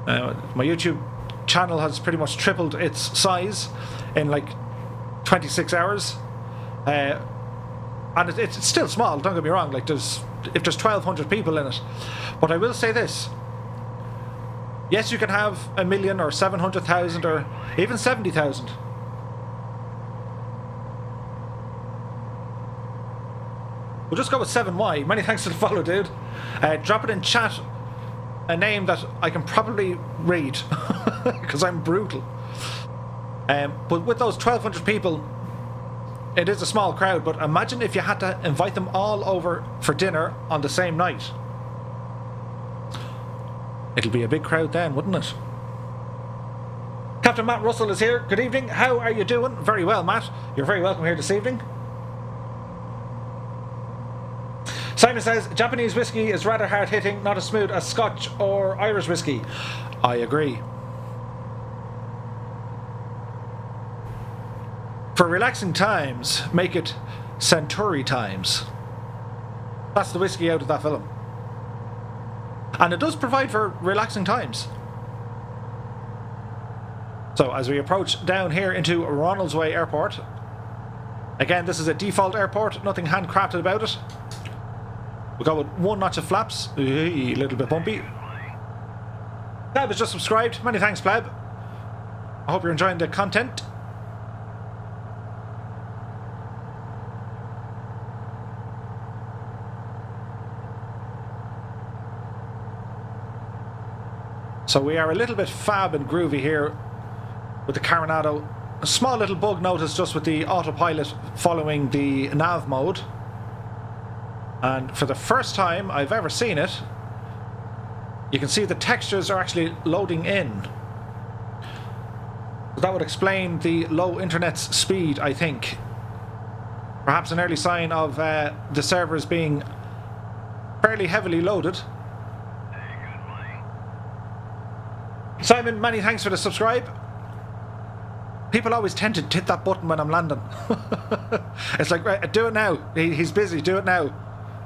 My YouTube channel has pretty much tripled its size in like 26 hours. And it's still small, don't get me wrong, like if there's 1,200 people in it. But I will say this. Yes, you can have 1 million or 700,000 or even 70,000. We'll just go with 7Y. Many thanks to the follow, dude. Drop it in chat, a name that I can probably read, because I'm brutal. But with those 1,200 people, it is a small crowd, but imagine if you had to invite them all over for dinner on the same night. It'll be a big crowd then, wouldn't it? Captain Matt Russell is here. Good evening. How are you doing? Very well, Matt. You're very welcome here this evening. Simon says, Japanese whiskey is rather hard hitting, not as smooth as Scotch or Irish whiskey. I agree. For relaxing times, make it Centauri times. That's the whiskey out of that film. And it does provide for relaxing times. So as we approach down here into Ronaldsway Airport, again, this is a default airport, nothing handcrafted about it. We'll go with one notch of flaps, a little bit bumpy. Pleb has just subscribed, many thanks Pleb. I hope you're enjoying the content. So we are a little bit fab and groovy here with the Coronado. A small little bug notice just with the autopilot following the nav mode. And for the first time I've ever seen it, you can see the textures are actually loading in. So that would explain the low internet's speed, I think. Perhaps an early sign of the servers being fairly heavily loaded. Simon, many thanks for the subscribe. People always tend to hit that button when I'm landing. It's like, right, do it now. He's busy, do it now.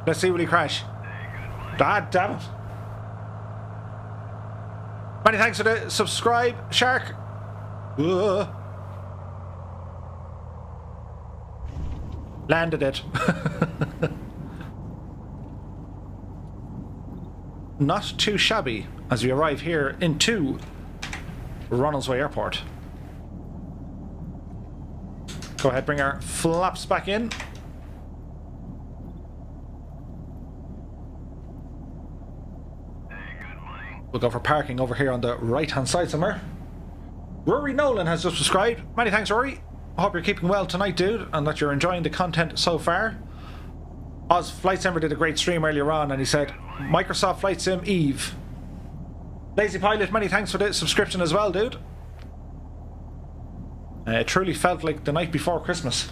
Let's see will he crash. Ah, damn it. Many thanks for the subscribe, Shark. Landed it. Not too shabby as we arrive here into Ronaldsway Airport. Go ahead, bring our flaps back in. We'll go for parking over here on the right hand side somewhere. Rory Nolan has just subscribed. Many thanks, Rory. I hope you're keeping well tonight, dude, and that you're enjoying the content so far. Oz Flight Simmer did a great stream earlier on and he said Microsoft Flight Sim Eve. Lazy Pilot, many thanks for the subscription as well, dude. It truly felt like the night before Christmas.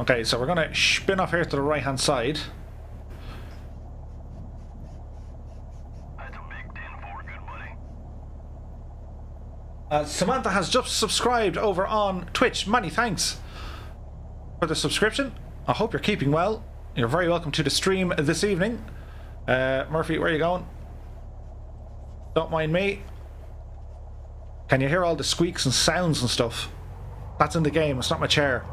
Okay, so we're going to spin off here to the right hand side. Samantha has just subscribed over on Twitch. Many thanks for the subscription. I hope you're keeping well. You're very welcome to the stream this evening. Murphy, where are you going? Don't mind me. Can you hear all the squeaks and sounds and stuff? That's in the game, it's not my chair.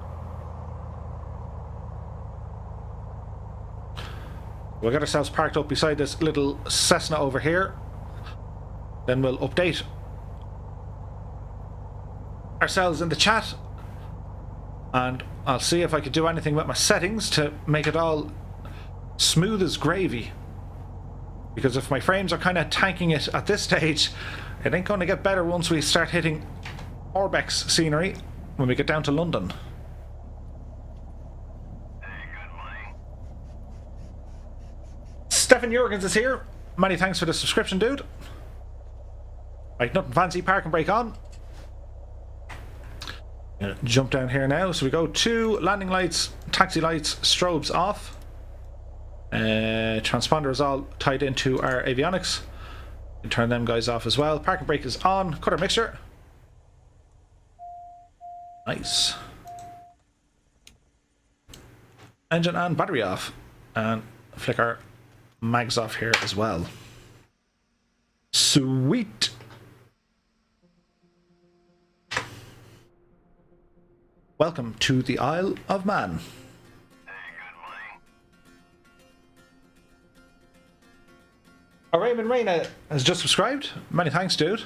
We'll get ourselves parked up beside this little Cessna over here. Then we'll update ourselves in the chat. And I'll see if I could do anything with my settings to make it all smooth as gravy. Because if my frames are kind of tanking it at this stage, it ain't going to get better once we start hitting Orbex scenery when we get down to London. Stefan Jurgens is here. Many thanks for the subscription, dude. Right, nothing fancy. Park and brake on. Gonna jump down here now. So we go to landing lights, taxi lights, strobes off. Transponder is all tied into our avionics. We can turn them guys off as well. Park and brake is on. Cut our mixture. Nice. Engine and battery off. And flick our mags off here as well. Sweet. Welcome to the Isle of Man. Raymond Reyna has just subscribed. Many thanks, dude.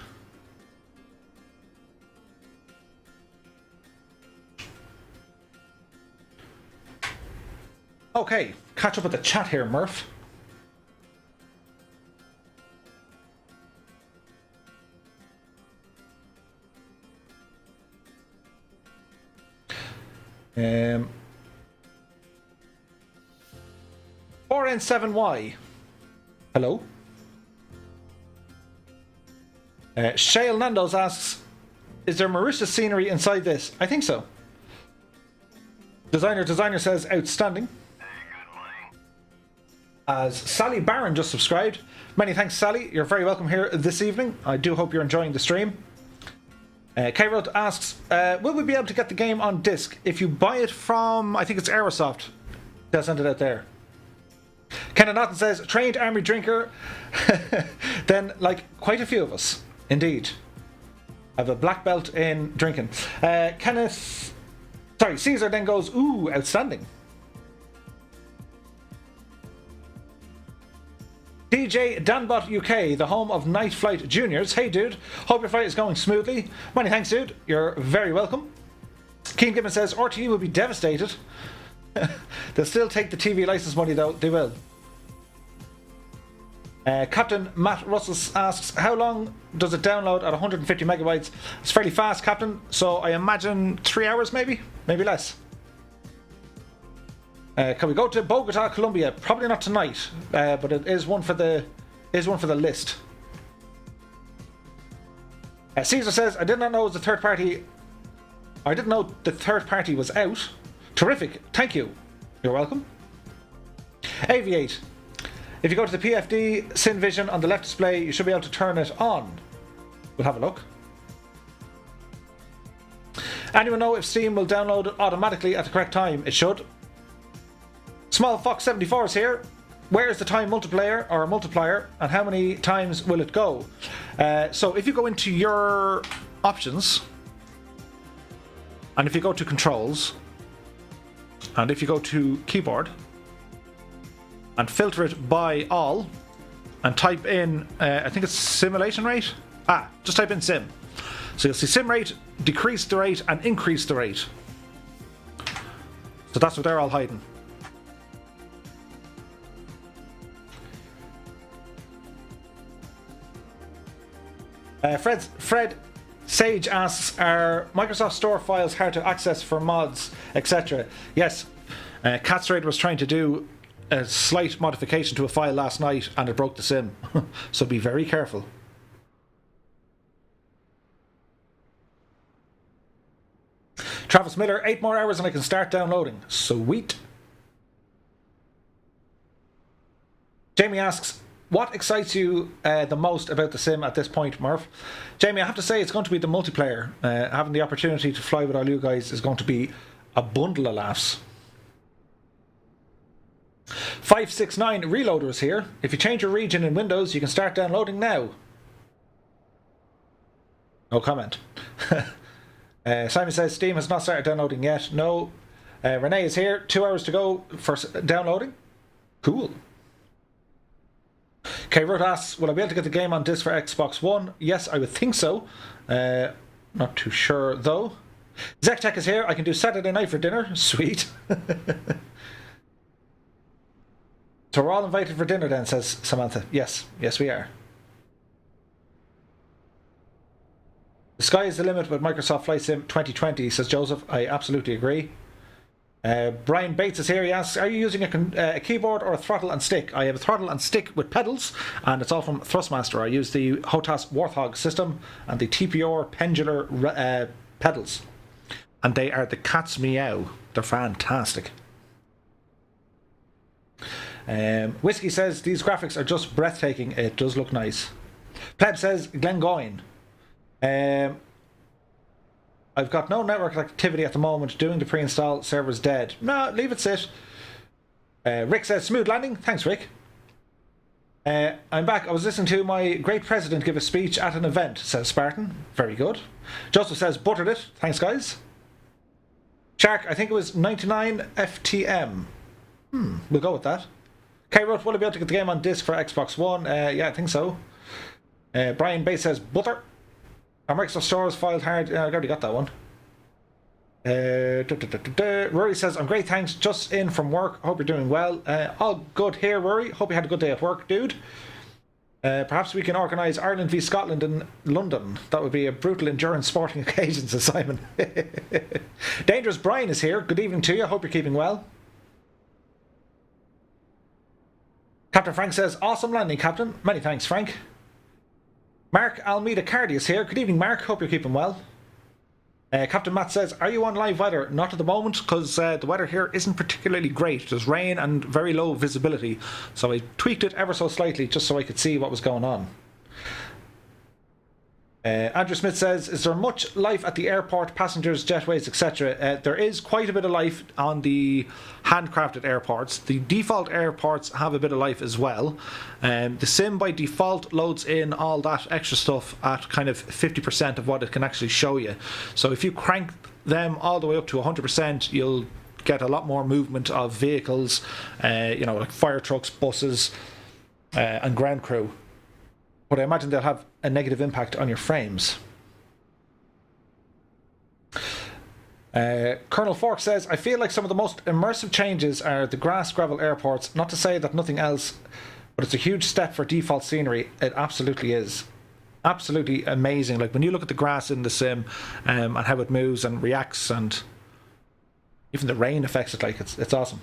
Okay, catch up with the chat here, Murph. Um, 4N7Y. Hello. Shale Nando's asks, is there Mauritius scenery inside this? I think so. Designer says outstanding. As Sally Barron just subscribed. Many thanks, Sally. You're very welcome here this evening. I do hope you're enjoying the stream. K-Road asks, will we be able to get the game on disc if you buy it from, I think it's Aerosoft? They'll send it out there. Kenan Naughton says, trained army drinker. Then, like, quite a few of us. Indeed. I have a black belt in drinking. Caesar then goes, ooh, outstanding. DJ Danbot UK, the home of Night Flight Juniors. Hey dude, hope your flight is going smoothly. Many thanks dude, you're very welcome. Keen Gibbon says, RTE will be devastated. They'll still take the TV license money though, they will. Captain Matt Russell asks, how long does it download at 150 megabytes? It's fairly fast, Captain, so I imagine 3 hours maybe less. Can we go to Bogota, Colombia? Probably not tonight, but it is one for the list. Caesar says, I did not know it was a third party. I didn't know the third party was out. Terrific, thank you. You're welcome. Aviate. If you go to the PFD SynVision on the left display, you should be able to turn it on. We'll have a look. Anyone know if Steam will download it automatically at the correct time? It should. Small Fox 74 is here. Where is the time multiplier, and how many times will it go? So if you go into your options, and if you go to controls, and if you go to keyboard, and filter it by all, and type in, I think it's simulation rate? Just type in sim. So you'll see sim rate, decrease the rate, and increase the rate. So that's what they're all hiding. Fred Sage asks, are Microsoft Store files hard to access for mods, etc.? Yes, Catstrader was trying to do a slight modification to a file last night and it broke the sim. So be very careful. Travis Miller, 8 more hours and I can start downloading. Sweet. Jamie asks, what excites you the most about the sim at this point, Murph? Jamie, I have to say it's going to be the multiplayer. Having the opportunity to fly with all you guys is going to be a bundle of laughs. 569 Reloader is here. If you change your region in Windows, you can start downloading now. No comment. Simon says Steam has not started downloading yet. No. Renee is here. 2 hours to go for downloading. Cool. K-Root asks, will I be able to get the game on disc for Xbox One? Yes, I would think so. Not too sure, though. Zektech is here. I can do Saturday night for dinner. Sweet. So we're all invited for dinner then, says Samantha. Yes, yes we are. The sky is the limit with Microsoft Flight Sim 2020, says Joseph. I absolutely agree. Brian Bates is here. He asks, are you using a keyboard or a throttle and stick? I have a throttle and stick with pedals, and it's all from Thrustmaster. I use the HOTAS Warthog system and the TPR Pendular pedals. And they are the cat's meow. They're fantastic. Whiskey says, these graphics are just breathtaking. It does look nice. Pleb says, Glengoyne. I've got no network activity at the moment. Doing the pre-install, server's dead. No, leave it sit. Rick says, smooth landing. Thanks, Rick. I'm back. I was listening to my great president give a speech at an event, says Spartan. Very good. Joseph says, buttered it. Thanks, guys. Shark, I think it was 99 FTM. We'll go with that. K-Root, will I be able to get the game on disc for Xbox One? Yeah, I think so. Brian Bates says, butter. Our Microsoft Store is filed hard. I already got that one. Rory says, I'm great, thanks. Just in from work. Hope you're doing well. All good here, Rory. Hope you had a good day at work, dude. Perhaps we can organise Ireland v Scotland in London. That would be a brutal endurance sporting occasion, says Simon. Dangerous Brian is here. Good evening to you. Hope you're keeping well. Captain Frank says, awesome landing, Captain. Many thanks, Frank. Mark Almeida Cardi is here. Good evening, Mark. Hope you're keeping well. Captain Matt says, are you on live weather? Not at the moment, because the weather here isn't particularly great. There's rain and very low visibility. So I tweaked it ever so slightly just so I could see what was going on. Andrew Smith says, is there much life at the airport, passengers, jetways, etc.? There is quite a bit of life on the handcrafted airports. The default airports have a bit of life as well. The sim by default loads in all that extra stuff at kind of 50% of what it can actually show you. So if you crank them all the way up to 100%, you'll get a lot more movement of vehicles, like fire trucks, buses, and ground crew. But I imagine they'll have a negative impact on your frames. Colonel Fork says, I feel like some of the most immersive changes are the grass gravel airports. Not to say that nothing else, but it's a huge step for default scenery. It absolutely is. Absolutely amazing. Like when you look at the grass in the sim and how it moves and reacts, and even the rain affects it, like it's awesome.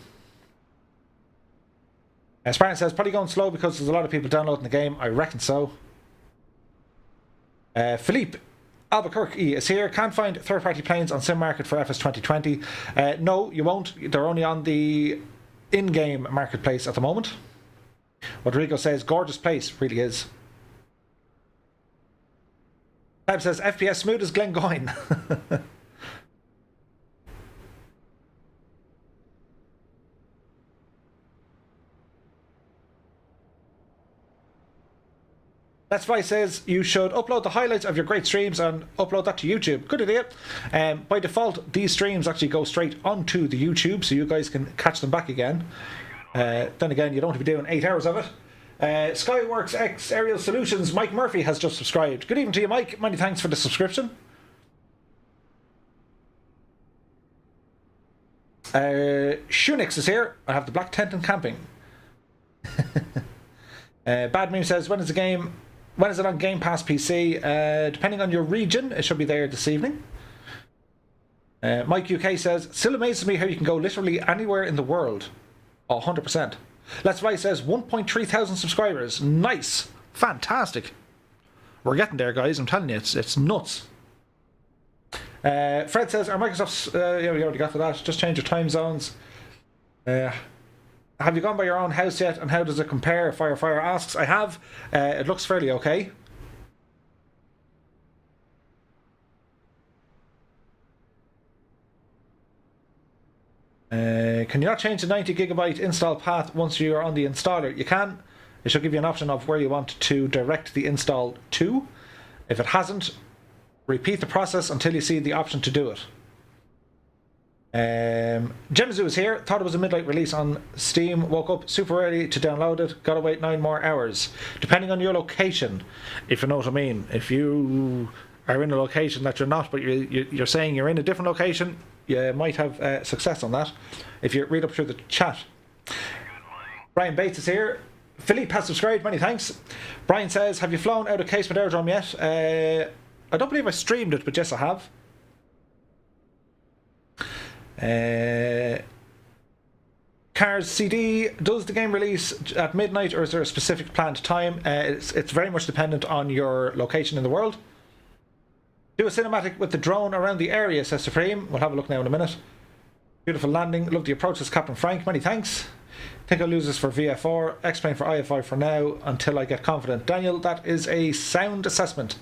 Spartan says, probably going slow because there's a lot of people downloading the game. I reckon so. Philippe Albuquerque is here. Can't find third-party planes on Sim Market for FS 2020. No, you won't. They're only on the in-game marketplace at the moment. Rodrigo says, gorgeous place. Really is. Tab says, FPS smooth as Glengoyne. That's why it says you should upload the highlights of your great streams and upload that to YouTube. Good idea. By default, these streams actually go straight onto the YouTube, so you guys can catch them back again. Then again, you don't have to be doing 8 hours of it. Skyworks X Aerial Solutions, Mike Murphy has just subscribed. Good evening to you, Mike. Many thanks for the subscription. Shunix is here. I have the black tent and camping. Bad Meme says, when is it on Game Pass PC? Depending on your region, it should be there this evening. Mike UK says, still amazes me how you can go literally anywhere in the world. Oh, 100%. Let's Fly says, 1.3 thousand subscribers. Nice. Fantastic. We're getting there, guys. I'm telling you, it's nuts. Fred says, are Microsoft's... yeah, we already got to that. Just change your time zones. Have you gone by your own house yet, and how does it compare? Fire asks. I have. It looks fairly okay. Can you not change the 90 gigabyte install path once you're on the installer? You can. It should give you an option of where you want to direct the install to. If it hasn't, repeat the process until you see the option to do it. Gemzoo is here. Thought it was a midnight release on Steam. Woke up super early to download it. Gotta wait 9 more hours. Depending on your location, if you know what I mean. If you are in a location that you're not, but you're saying you're in a different location, you might have success on that. If you read up through the chat. Brian Bates is here. Philippe has subscribed. Many thanks. Brian says, have you flown out of Casement Aerodrome yet? I don't believe I streamed it, but yes, I have. Cars CD, does the game release at midnight, or is there a specific planned time? It's very much dependent on your location in the world. Do a cinematic with the drone around the area, says Supreme. We'll have a look now in a minute. Beautiful landing. Love the approach, says Captain Frank. Many thanks. Think I'll lose this for VFR. Explain for IFI for now until I get confident. Daniel, that is a sound assessment.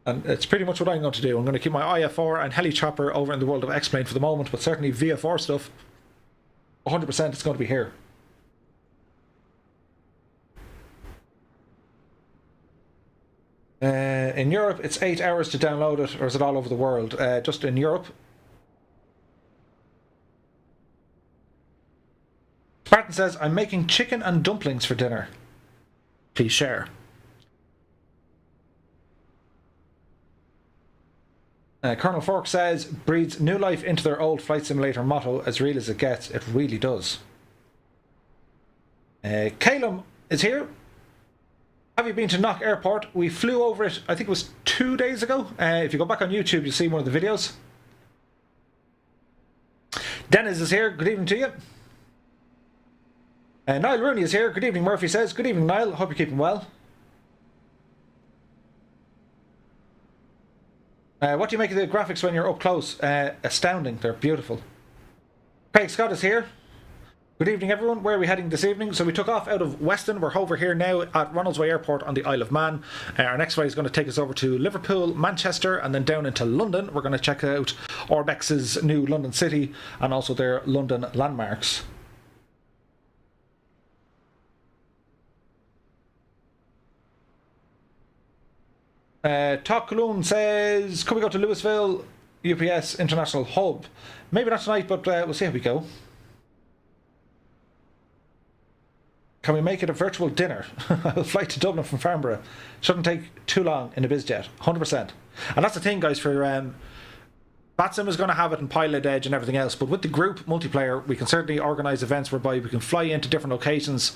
And it's pretty much what I'm going to do. I'm going to keep my IFR and heli chopper over in the world of X-Plane for the moment, but certainly VFR stuff, 100% it's going to be here. In Europe, it's 8 hours to download it, or is it all over the world? Just in Europe. Spartan says, I'm making chicken and dumplings for dinner. Please share. Colonel Fork says, breathes new life into their old flight simulator motto, as real as it gets. It really does. Calum is here. Have you been to Knock Airport? We flew over it, I think it was 2 days ago. If you go back on YouTube, you'll see one of the videos. Dennis is here. Good evening to you. Niall Rooney is here. Good evening, Murphy says. Good evening, Niall. Hope you're keeping well. What do you make of the graphics when you're up close? Astounding. They're beautiful. Craig Scott is here. Good evening, everyone. Where are we heading this evening? So we took off out of Weston. We're over here now at Ronaldsway Airport on the Isle of Man. Our next flight is going to take us over to Liverpool, Manchester, and then down into London. We're going to check out Orbex's new London City and also their London landmarks. Talk Cologne says, could we go to Louisville UPS International Hub? Maybe not tonight, but we'll see how we go. Can we make it a virtual dinner? I'll fly to Dublin from Farnborough. Shouldn't take too long in a bizjet. 100%. And that's the thing, guys, for Batsim is going to have it in Pilot Edge and everything else, but with the group multiplayer, we can certainly organise events whereby we can fly into different locations,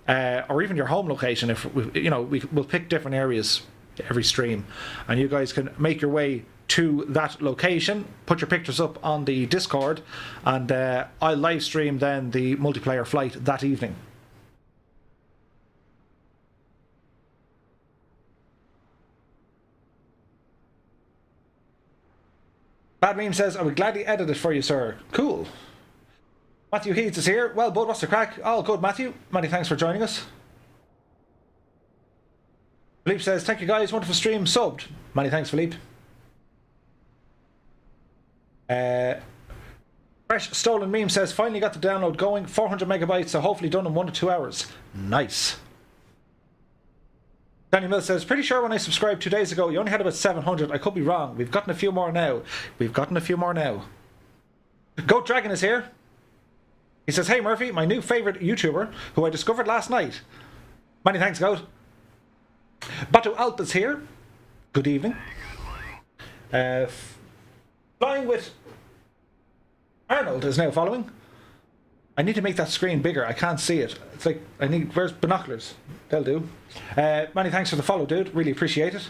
or even your home location. If we'll pick different areas every stream, and you guys can make your way to that location, put your pictures up on the Discord, and I'll live stream then the multiplayer flight that evening. Bad Meme says, I would gladly edit it for you, sir. Cool. Matthew Heath is here. Well, bud, what's the crack? All good, Matthew. Many thanks for joining us. Philippe says, thank you guys, wonderful stream, subbed. Many thanks, Philippe. Fresh Stolen Meme says, finally got the download going, 400 megabytes, so hopefully done in 1 to 2 hours. Nice. Danny Mill says, pretty sure when I subscribed 2 days ago, you only had about 700. I could be wrong. We've gotten a few more now. Goat Dragon is here. He says, hey Murphy, my new favourite YouTuber, who I discovered last night. Many thanks, Goat. Batu Alp is here. Good evening. Flying with Arnold is now following. I need to make that screen bigger. I can't see it. It's like, where's binoculars? They'll do. Many thanks for the follow, dude. Really appreciate it.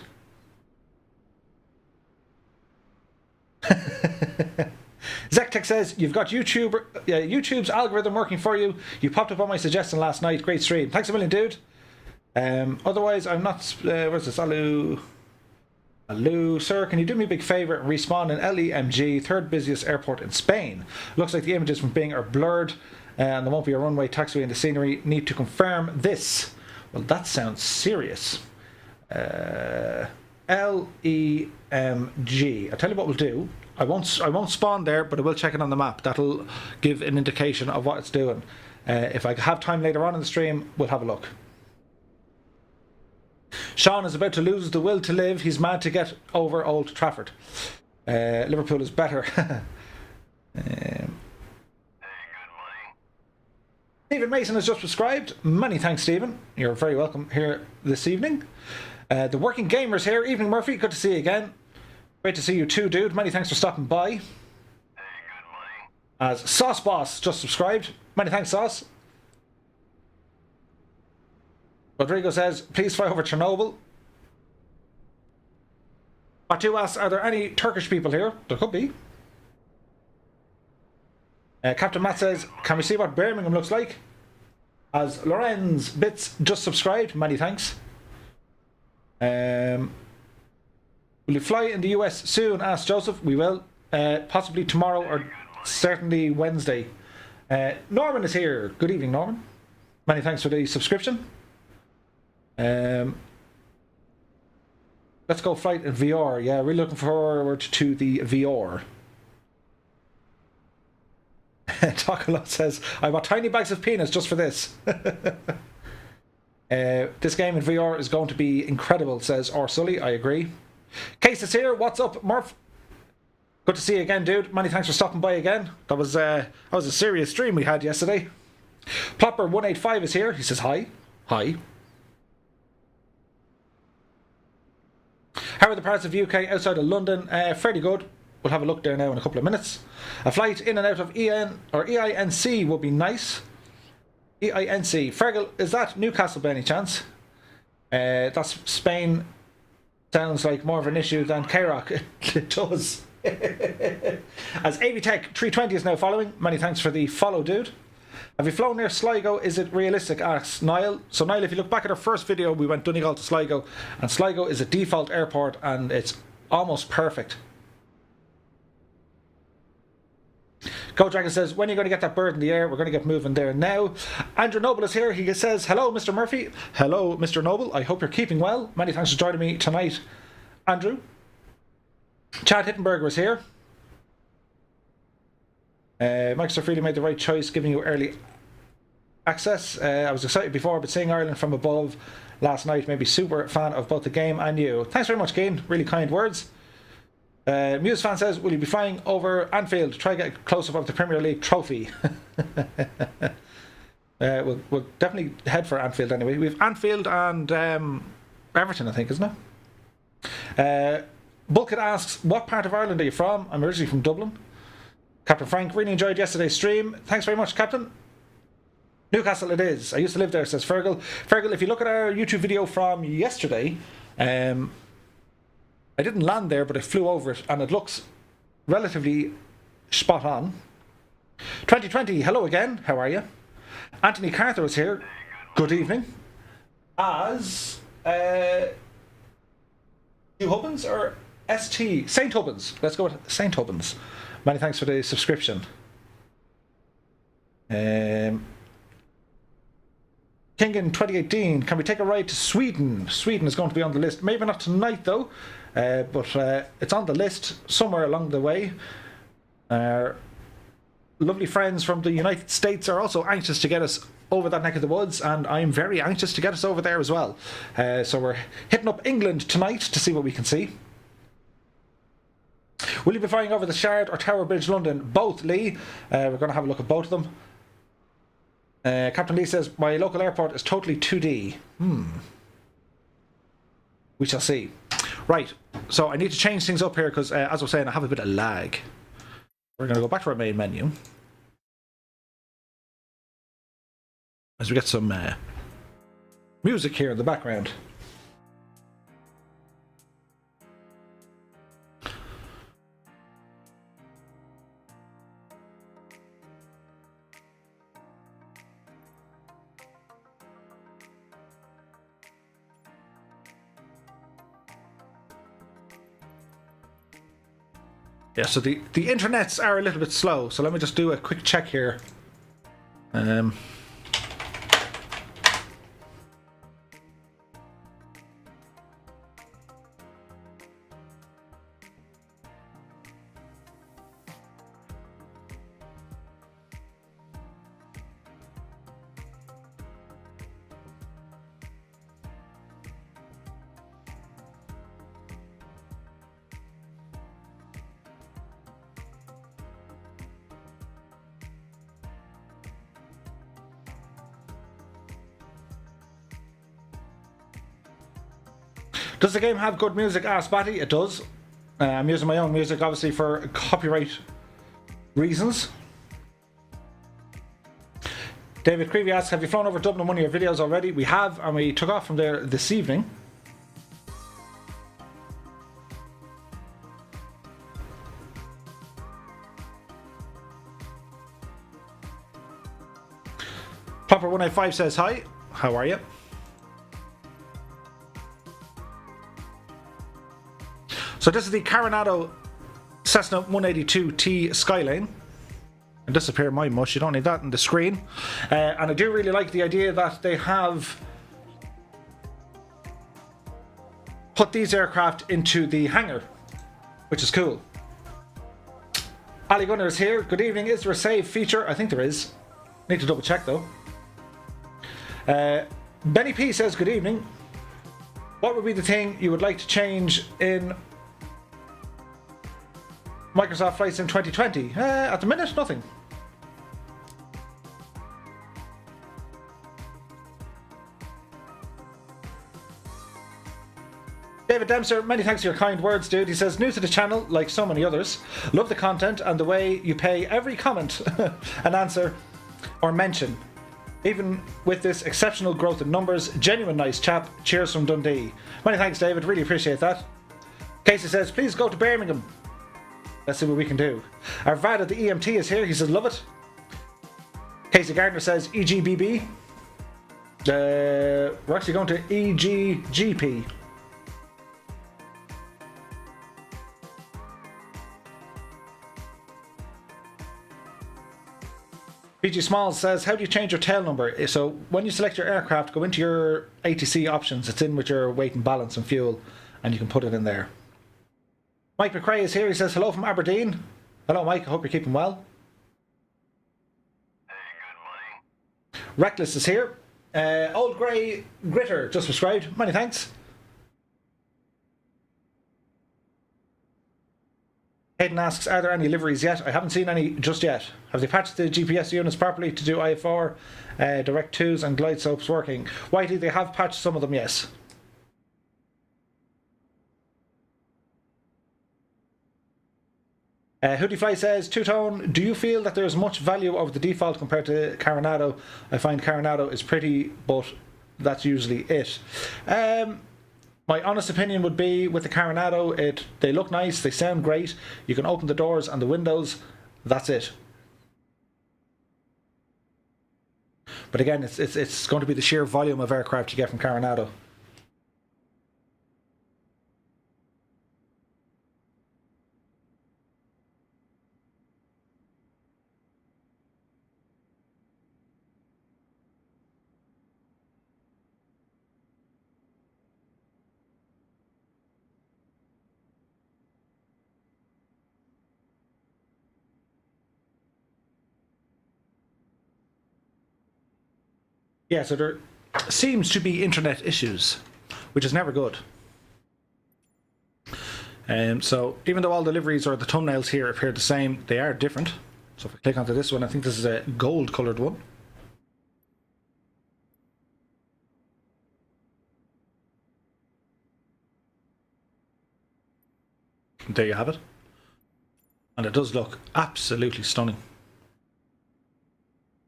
Zektech says, you've got YouTube's algorithm working for you. You popped up on my suggestion last night. Great stream. Thanks a million, dude. Otherwise, I'm not... where's this? Alu, sir, can you do me a big favour and respawn in LEMG, third busiest airport in Spain? Looks like the images from Bing are blurred and there won't be a runway, taxiway in the scenery. Need to confirm this. Well, that sounds serious. LEMG. I'll tell you what we'll do. I won't spawn there, but I will check it on the map. That'll give an indication of what it's doing. If I have time later on in the stream, we'll have a look. Sean is about to lose the will to live. He's mad to get over Old Trafford. Liverpool is better. Stephen Mason has just subscribed. Many thanks, Stephen. You're very welcome here this evening. The Working Gamers here. Evening, Murphy. Good to see you again. Great to see you too, dude. Many thanks for stopping by. As Sauce Boss just subscribed. Many thanks, Sauce. Rodrigo says, please fly over Chernobyl. Batu asks, are there any Turkish people here? There could be. Captain Matt says, can we see what Birmingham looks like? As Lorenz Bits just subscribed. Many thanks. Will you fly in the US soon? Asked Joseph. We will. Possibly tomorrow or certainly Wednesday. Norman is here. Good evening, Norman. Many thanks for the subscription. Let's go flight in VR. Yeah, really looking forward to the VR. Talk a lot says, I bought tiny bags of peanuts just for this. This game in VR is going to be incredible, says Sully. I agree. Case is here. What's up, Murph? Good to see you again, dude. Many thanks for stopping by again. That was a serious stream we had yesterday. Plopper185 is here. He says hi. Hi. How are the parts of the UK outside of London? Fairly good. We'll have a look there now in a couple of minutes. A flight in and out of EINC would be nice. EINC. Fergal, is that Newcastle by any chance? That's Spain. Sounds like more of an issue than K-Rock. It does. As AVTech 320 is now following. Many thanks for the follow, dude. Have you flown near Sligo? Is it realistic? Asks Niall. So Niall, if you look back at our first video, we went Donegal to Sligo, and Sligo is a default airport, and it's almost perfect. Go Dragon says, when are you going to get that bird in the air? We're going to get moving there now. Andrew Noble is here. He says, hello, Mr. Murphy. Hello, Mr. Noble. I hope you're keeping well. Many thanks for joining me tonight, Andrew. Chad Hittenberger is here. Microsoft really made the right choice giving you early access. I was excited before, but seeing Ireland from above last night made me super fan of both the game and you. Thanks very much, Keane. Really kind words. Muse fan says, will you be flying over Anfield to try to get a close-up of the Premier League trophy? We'll definitely head for Anfield anyway. We have Anfield and Everton, I think, isn't it? Bulkhead asks, what part of Ireland are you from? I'm originally from Dublin. Captain Frank, really enjoyed yesterday's stream. Thanks very much, Captain. Newcastle it is. I used to live there, says Fergal. Fergal, if you look at our YouTube video from yesterday, I didn't land there, but I flew over it, and it looks relatively spot on. 2020, hello again. How are you? Anthony Carter is here. Good evening. As Hugh Hubbins or ST? St. Hubbins. Let's go with St. Hubbins. Many thanks for the subscription. King in 2018. Can we take a ride to Sweden? Sweden is going to be on the list. Maybe not tonight, though. But it's on the list somewhere along the way. Lovely friends from the United States are also anxious to get us over that neck of the woods, and I'm very anxious to get us over there as well. So we're hitting up England tonight to see what we can see. Will you be flying over the Shard or Tower Bridge London? Both, Lee. We're going to have a look at both of them. Captain Lee says, my local airport is totally 2D. We shall see. Right, so I need to change things up here because, as I was saying, I have a bit of lag. We're going to go back to our main menu. As we get some music here in the background. Yeah, so the internets are a little bit slow, so let me just do a quick check here. Does the game have good music? Asked Batty. It does. I'm using my own music, obviously, for copyright reasons. David Creevy asks, have you flown over Dublin in one of your videos already? We have, and we took off from there this evening. Popper185 says hi. How are you? So this is the Coronado Cessna 182T Skylane. And disappear my mush, you don't need that on the screen. And I do really like the idea that they have put these aircraft into the hangar, which is cool. Ali Gunner is here. Good evening. Is there a save feature? I think there is. Need to double check though. Benny P says good evening. What would be the thing you would like to change in Microsoft Flight Sim 2020? At the minute, nothing. David Dempster, many thanks for your kind words, dude. He says, new to the channel, like so many others. Love the content and the way you pay every comment an answer or mention. Even with this exceptional growth in numbers, genuine nice chap. Cheers from Dundee. Many thanks, David. Really appreciate that. Casey says, please go to Birmingham. Let's see what we can do. Our VAD at the EMT is here. He says, love it. Casey Gardner says, EGBB. We're actually going to EGGP. PG Smalls says, how do you change your tail number? So when you select your aircraft, go into your ATC options. It's in with your weight and balance and fuel, and you can put it in there. Mike McRae is here. He says, hello from Aberdeen. Hello, Mike. I hope you're keeping well. Hey, good morning. Reckless is here. Old Grey Gritter just subscribed. Many thanks. Hayden asks, are there any liveries yet? I haven't seen any just yet. Have they patched the GPS units properly to do IFR, Direct 2s and glide slopes working? Whitey, they have patched some of them, yes. Hoodie Fly says, Two-Tone, do you feel that there's much value over the default compared to Carenado? I find Carenado is pretty, but that's usually it. My honest opinion would be with the Carenado, they look nice, they sound great. You can open the doors and the windows. That's it. But again, it's going to be the sheer volume of aircraft you get from Carenado. Yeah, so there seems to be internet issues, which is never good. So even though all the liveries or the thumbnails here appear the same, they are different. So if I click onto this one, I think this is a gold coloured one. There you have it. And it does look absolutely stunning.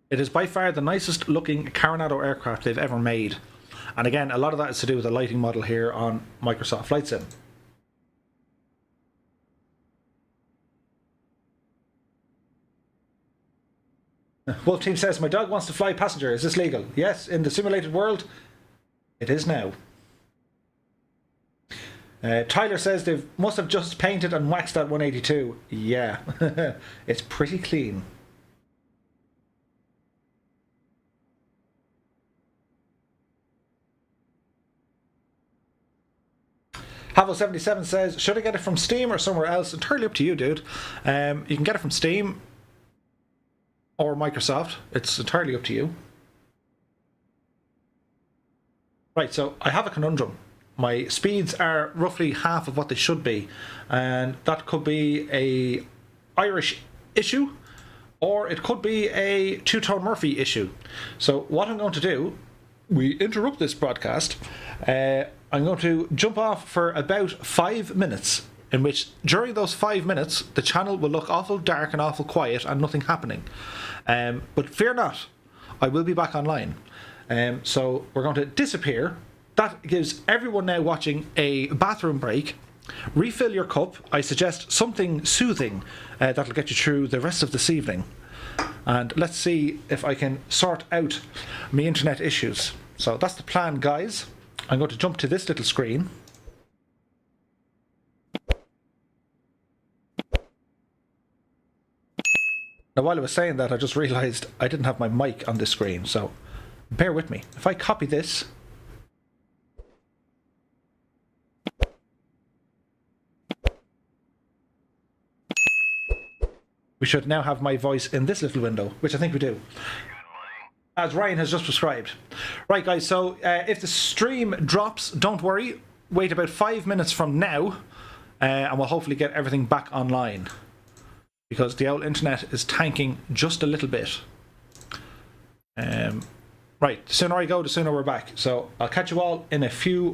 It is by far the nicest looking Carenado aircraft they've ever made. And again, a lot of that is to do with the lighting model here on Microsoft Flight Sim. Wolf Team says, my dog wants to fly passenger. Is this legal? Yes, in the simulated world, it is now. Tyler says they must have just painted and waxed that 182. Yeah, it's pretty clean. Havo77 says, should I get it from Steam or somewhere else? Entirely up to you, dude. You can get it from Steam or Microsoft. It's entirely up to you. Right, so I have a conundrum. My speeds are roughly half of what they should be, and that could be a Irish issue, or it could be a Two-Tone Murphy issue. So what I'm going to do, we interrupt this broadcast. I'm going to jump off for about 5 minutes, in which during those 5 minutes the channel will look awful dark and awful quiet and nothing happening. But fear not, I will be back online. So we're going to disappear. That gives everyone now watching a bathroom break. Refill your cup. I suggest something soothing that'll get you through the rest of this evening. And let's see if I can sort out my internet issues. So that's the plan, guys. I'm going to jump to this little screen. Now, while I was saying that, I just realised I didn't have my mic on this screen, so bear with me. If I copy this, we should now have my voice in this little window, which I think we do. As Ryan has just prescribed. Right, guys, so if the stream drops, don't worry. Wait about 5 minutes from now, and we'll hopefully get everything back online. Because the old internet is tanking just a little bit. Right, the sooner I go, the sooner we're back. So I'll catch you all in a few